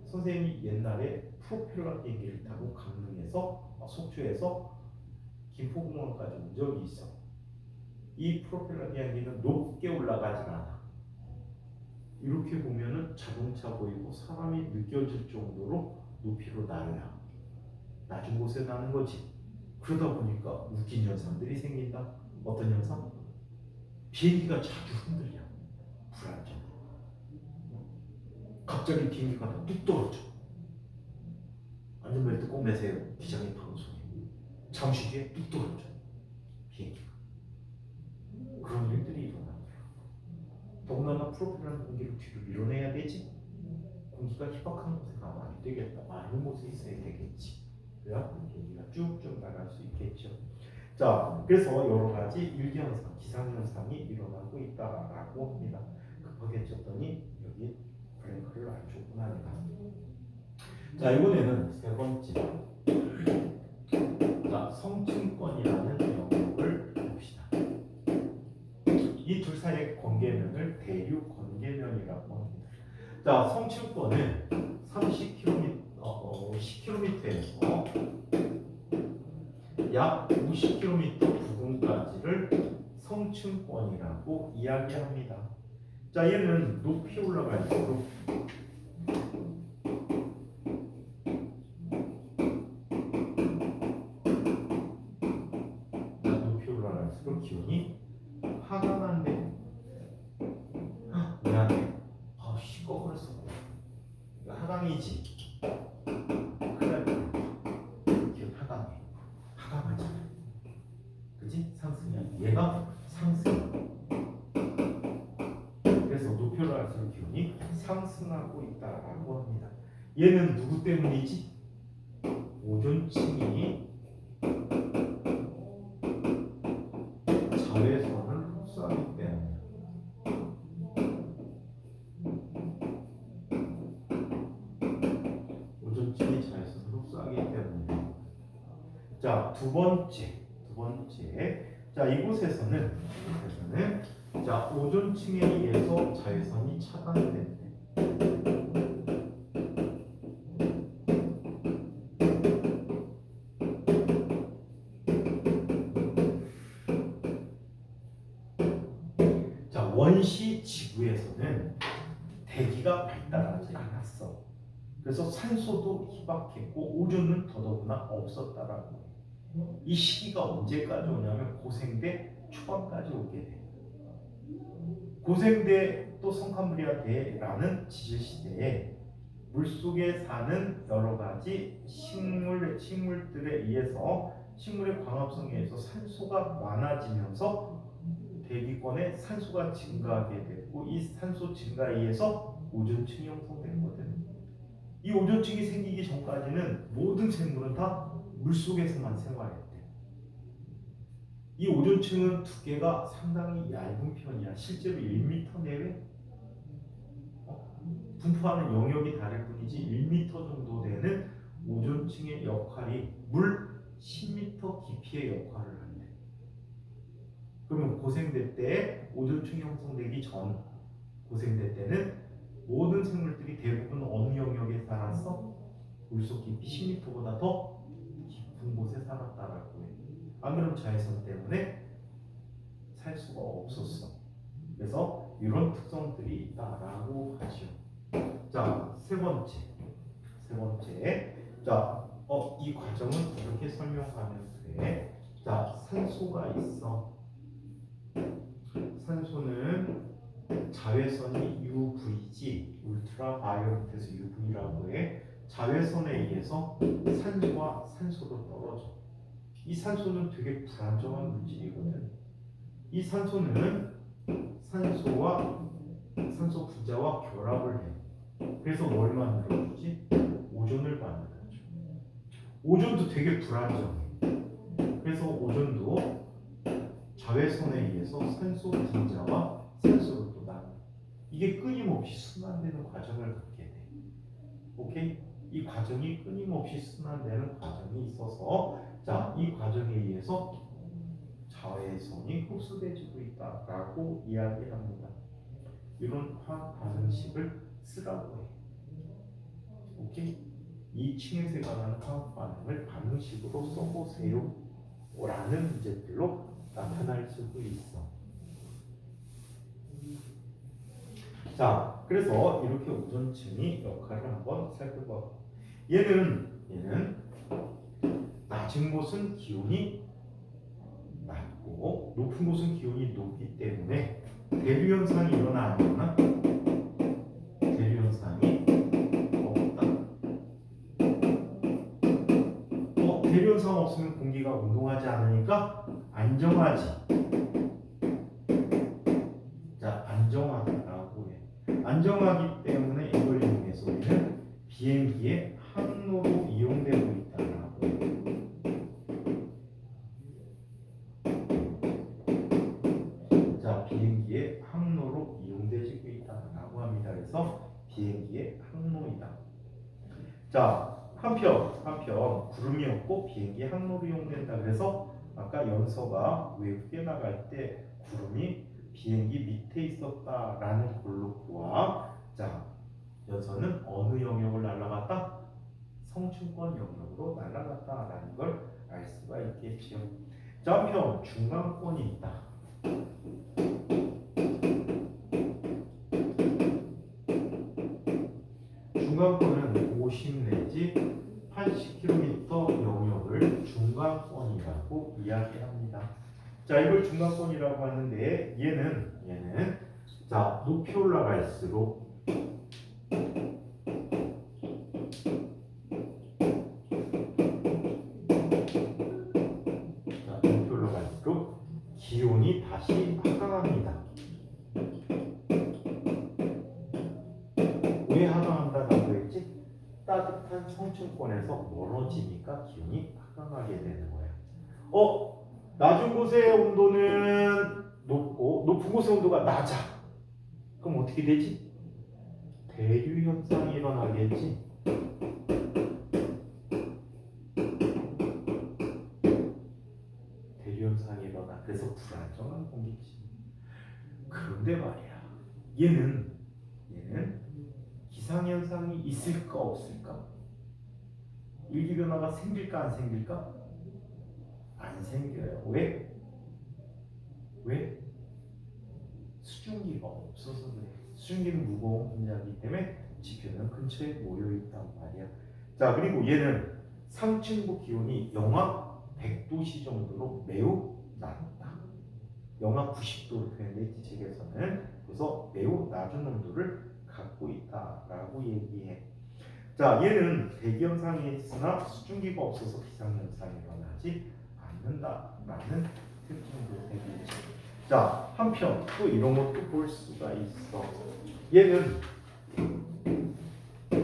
선생님이 옛날에 프로펠러 비행기를 타고 강릉에서 속초에서 김포공항까지 온 적이 있어. 이 프로펠러 비행기는 높게 올라가진 않아. 이렇게 보면은 자동차 보이고 사람이 느껴질 정도로 높이로 날아. 낮은 곳에 나는 거지. 그러다 보니까 웃긴 현상들이 생긴다. 어떤 현상? 비행기가 자주 흔들려. 불안정. 갑자기 비행기가 뚝 떨어져. 안전벨트 꼭 매세요. 기장의 방송에. 잠시 뒤에 뚝 떨어져. 비행기가. 그런 일들이 일어나더라고. 더군다나 프로펠러는 공기를 뒤로 밀어내야 되지. 공기가 희박한 곳에 가면 안 되겠다. 많은 곳에 있어야 되겠지. 그래야 비행기가 쭉쭉 나갈 수 있겠죠. 자, 그래서 여러 가지 일기현상, 기상현상이 일어나고 있다라고 합니다. 급하게 쳤더니 여기 브레이크를 안 줬구나 내가. 자, 이번에는 세 번째. 자, 성층권이라는 영역을 봅시다. 이 둘 사이의 관계면을 대류 관계면이라고 합니다. 자, 성층권은 30km, 10km에서 약 50km 부근까지를 성층권이라고 이야기합니다. 자, 얘는 높이 올라갈수록 기온이 하강한대. 미안해. 시꺼버렸어. 하강이지. 그래. 기온 하강해. 하강하잖아. 그지? 상승이야. 얘가 상승. 그래서 높이 올라갈수록 기온이 상승하고 있다라고 합니다. 얘는 누구 때문이지? 오존층이 자외선을 흡수하기 때문에. 오존층이 자외선을 흡수하기 때문에. 자, 두 번째. 자, 이곳에서는 자, 오존층에 의해서 자외선이 차단된대. 원시 지구에서는 대기가 발달하지 않았어. 그래서 산소도 희박했고 오존은 더더구나 없었다라고 해. 이 시기가 언제까지 오냐면 고생대 초반까지 오게 돼. 고생대 또 성캄브리아 대라는 지질 시대에 물속에 사는 여러 가지 식물들에 의해서 식물의 광합성에 의해서 산소가 많아지면서 대기권에 산소가 증가하게 됐고 이 산소 증가에 의해서 오존층이 형성된 거거든. 이 오존층이 생기기 전까지는 모든 생물은 다 물속에서만 생활했대. 이 오존층은 두께가 상당히 얇은 편이야. 실제로 1m 내외 분포하는 영역이 다를 뿐이지 1m 정도 되는 오존층의 역할이 물 10m 깊이의 역할을 한대. 그러면 고생대 때 오존층이 형성되기 전 고생대 때는 모든 생물들이 대부분 어느 영역에 살았어? 물속 깊이 10m보다 더 깊은 곳에 살았다라고 해. 안 그럼 자외선 때문에 살 수가 없었어. 그래서 이런 특성들이 있다라고 하죠. 자, 세 번째. 자, 이 과정은 이렇게 설명하면 돼. 자, 산소가 있어. 산소는 자외선이 UV지, 울트라 바이올렛에서 UV라고 해. 자외선에 의해서 산소와 산소로 떨어져. 이 산소는 되게 불안정한 물질이거든. 이 산소는 산소 분자와 결합을 해. 그래서 뭘 만들어주지? 오존을 만들어줘. 오존도 되게 불안정해. 그래서 오존도 자외선에 의해서 산소 분자와 산소로 또 나눠. 이게 끊임없이 순환되는 과정을 갖게 돼. 오케이? 이 과정이 끊임없이 순환되는 과정이 있어서 자, 이 과정에 의해서 자외선이 흡수되지고 있다라고 이야기합니다. 이런 화학 반응식을 쓰라고 해. 오케이? 이 층에서 일어나는 화학 반응을 반응식으로 써보세요 라는 문제들로 나타날 수도 있어. 자, 그래서 이렇게 오존층이 역할을 한번 살펴봐. 얘는 낮은 곳은 기온이 낮고 높은 곳은 기온이 높기 때문에 대류 현상이 일어나 안 일어나? 대류 현상이 없다. 대류 현상 없으면 공기가 운동하지 않으니까 안정하지. 자, 안정하다라고 해. 안정하기 때문에 이걸 이용해서 우리는 비행기의 항로로 이용되고 있다라고 해. 자, 비행기의 항로로 이용되고 있다라고 합니다. 그래서 비행기의 항로이다. 자, 한편 구름이 없고 비행기의 항로로 이용된다. 그래서 아까 연서가 외국에 나갈 때 구름이 비행기 밑에 있었다라는 걸로와 자, 연서는 어느 영역을 날아갔다? 성층권 영역으로 날아갔다라는 걸 알 수가 있겠죠. 자, 한편 중간권이 있다. 중간권은 50 내지 80km 영역을 중간권이라고 이야기합니다. 자, 이걸 중간권이라고 하는데 얘는 자, 높이 올라갈수록 자, 높이 올라갈수록 기온이 다시 하강합니다. 왜 하강한다고 했지? 따뜻한 성층권에서 멀어지니까 기온이 하강하게 되는 거예요. 낮은 곳의 온도는 높고 높은 곳의 온도가 낮아. 그럼 어떻게 되지? 대류 현상이 일어나겠지. 대류 현상이 일어나. 그래서 불안정한 공기지. 그런데 말이야. 얘는 기상현상이 있을까 없을까? 일기변화가 생길까 안 생길까? 안 생겨요. 왜? 수증기가 없어서 그래. 수증기는 무거운 분자이기 때문에 지표는 근처에 모여 있단 말이야. 자, 그리고 얘는 상층부 기온이 영하 100도씨 정도로 매우 낮다. 영하 90도로 표현되지 책에서는. 그래서 매우 낮은 온도를 갖고 있다라고 얘기해. 자, 얘는 대기현상이 있으나 수증기가 없어서 기상현상이 일어나지 않는다라는 특징도 되겠지. 자, 한편 또 이런 것도 볼 수가 있어. 얘는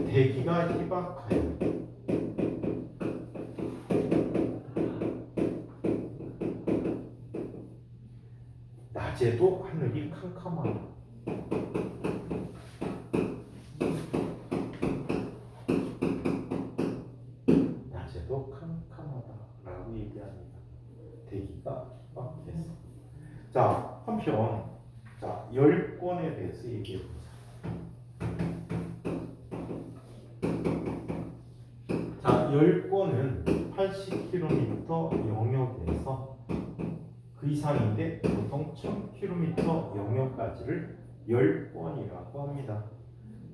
대기가 희박해요. 낮에도 하늘이 캄캄하다. 낮에도 캄캄하다라고 얘기합니다. 대기가 희박해서. 자, 한편 자, 열권에 대해서 얘기해 보자. 자, 열권은 80km 영역에서 그 이상인데 보통 1000km 영역까지를 열권이라고 합니다.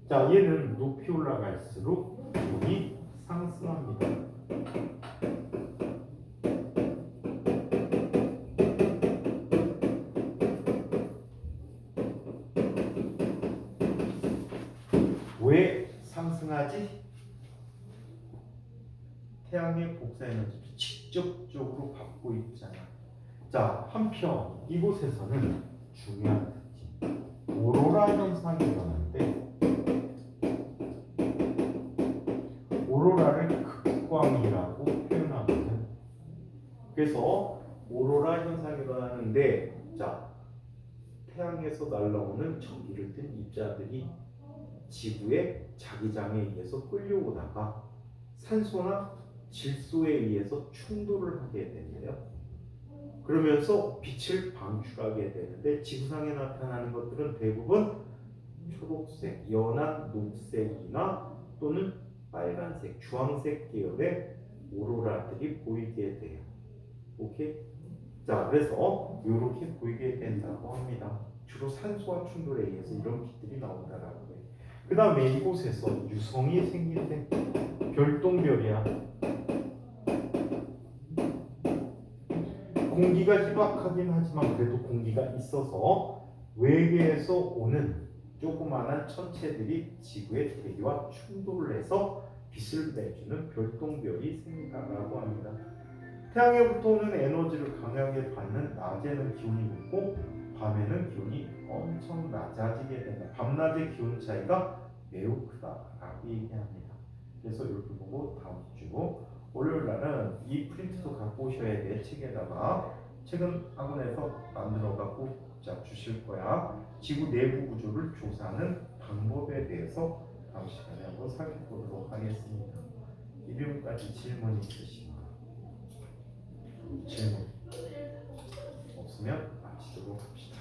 자, 얘는 높이 올라갈수록 기온이 상승합니다. 왜 상승하지? 태양의 복사 에너지를 직접적으로 받고 있잖아. 자, 한편 이곳에서는 중요한 특징, 오로라 현상이 일어나는데 오로라를 극광이라고 그래서 오로라 현상이 일어나는데 자 태양에서 날아오는 전기를 띤 입자들이 지구의 자기장에 의해서 끌려오다가 산소나 질소에 의해서 충돌을 하게 된대요. 그러면서 빛을 방출하게 되는데 지구상에 나타나는 것들은 대부분 초록색, 연한 녹색이나 또는 빨간색, 주황색 계열의 오로라들이 보이게 돼요. 오케이? 자, 그래서 이렇게 보이게 된다고 합니다. 주로 산소와 충돌에 의해서 이런 빛들이 나온다라고 해요. 그 다음에 이곳에서 유성이 생긴대. 별똥별이야. 공기가 희박하긴 하지만 그래도 공기가 있어서 외계에서 오는 조그마한 천체들이 지구의 대기와 충돌을 해서 빛을 내주는 별똥별이 생긴다고 합니다. 태양에부터 오는 에너지를 강하게 받는 낮에는 기온이 높고 밤에는 기온이 엄청 낮아지게 된다. 밤낮의 기온 차이가 매우 크다라고 얘기합니다. 그래서 이렇게 보고 다음 주 월요일 날은 이 프린트도 갖고 오셔야 돼. 책에다가 책은 학원에서 만들어 갖고 주실 거야. 지구 내부 구조를 조사하는 방법에 대해서 다음 시간에 한번 살펴보도록 하겠습니다. 이 부분까지 질문 있으시면 질문 없으면 마치도록 합시다.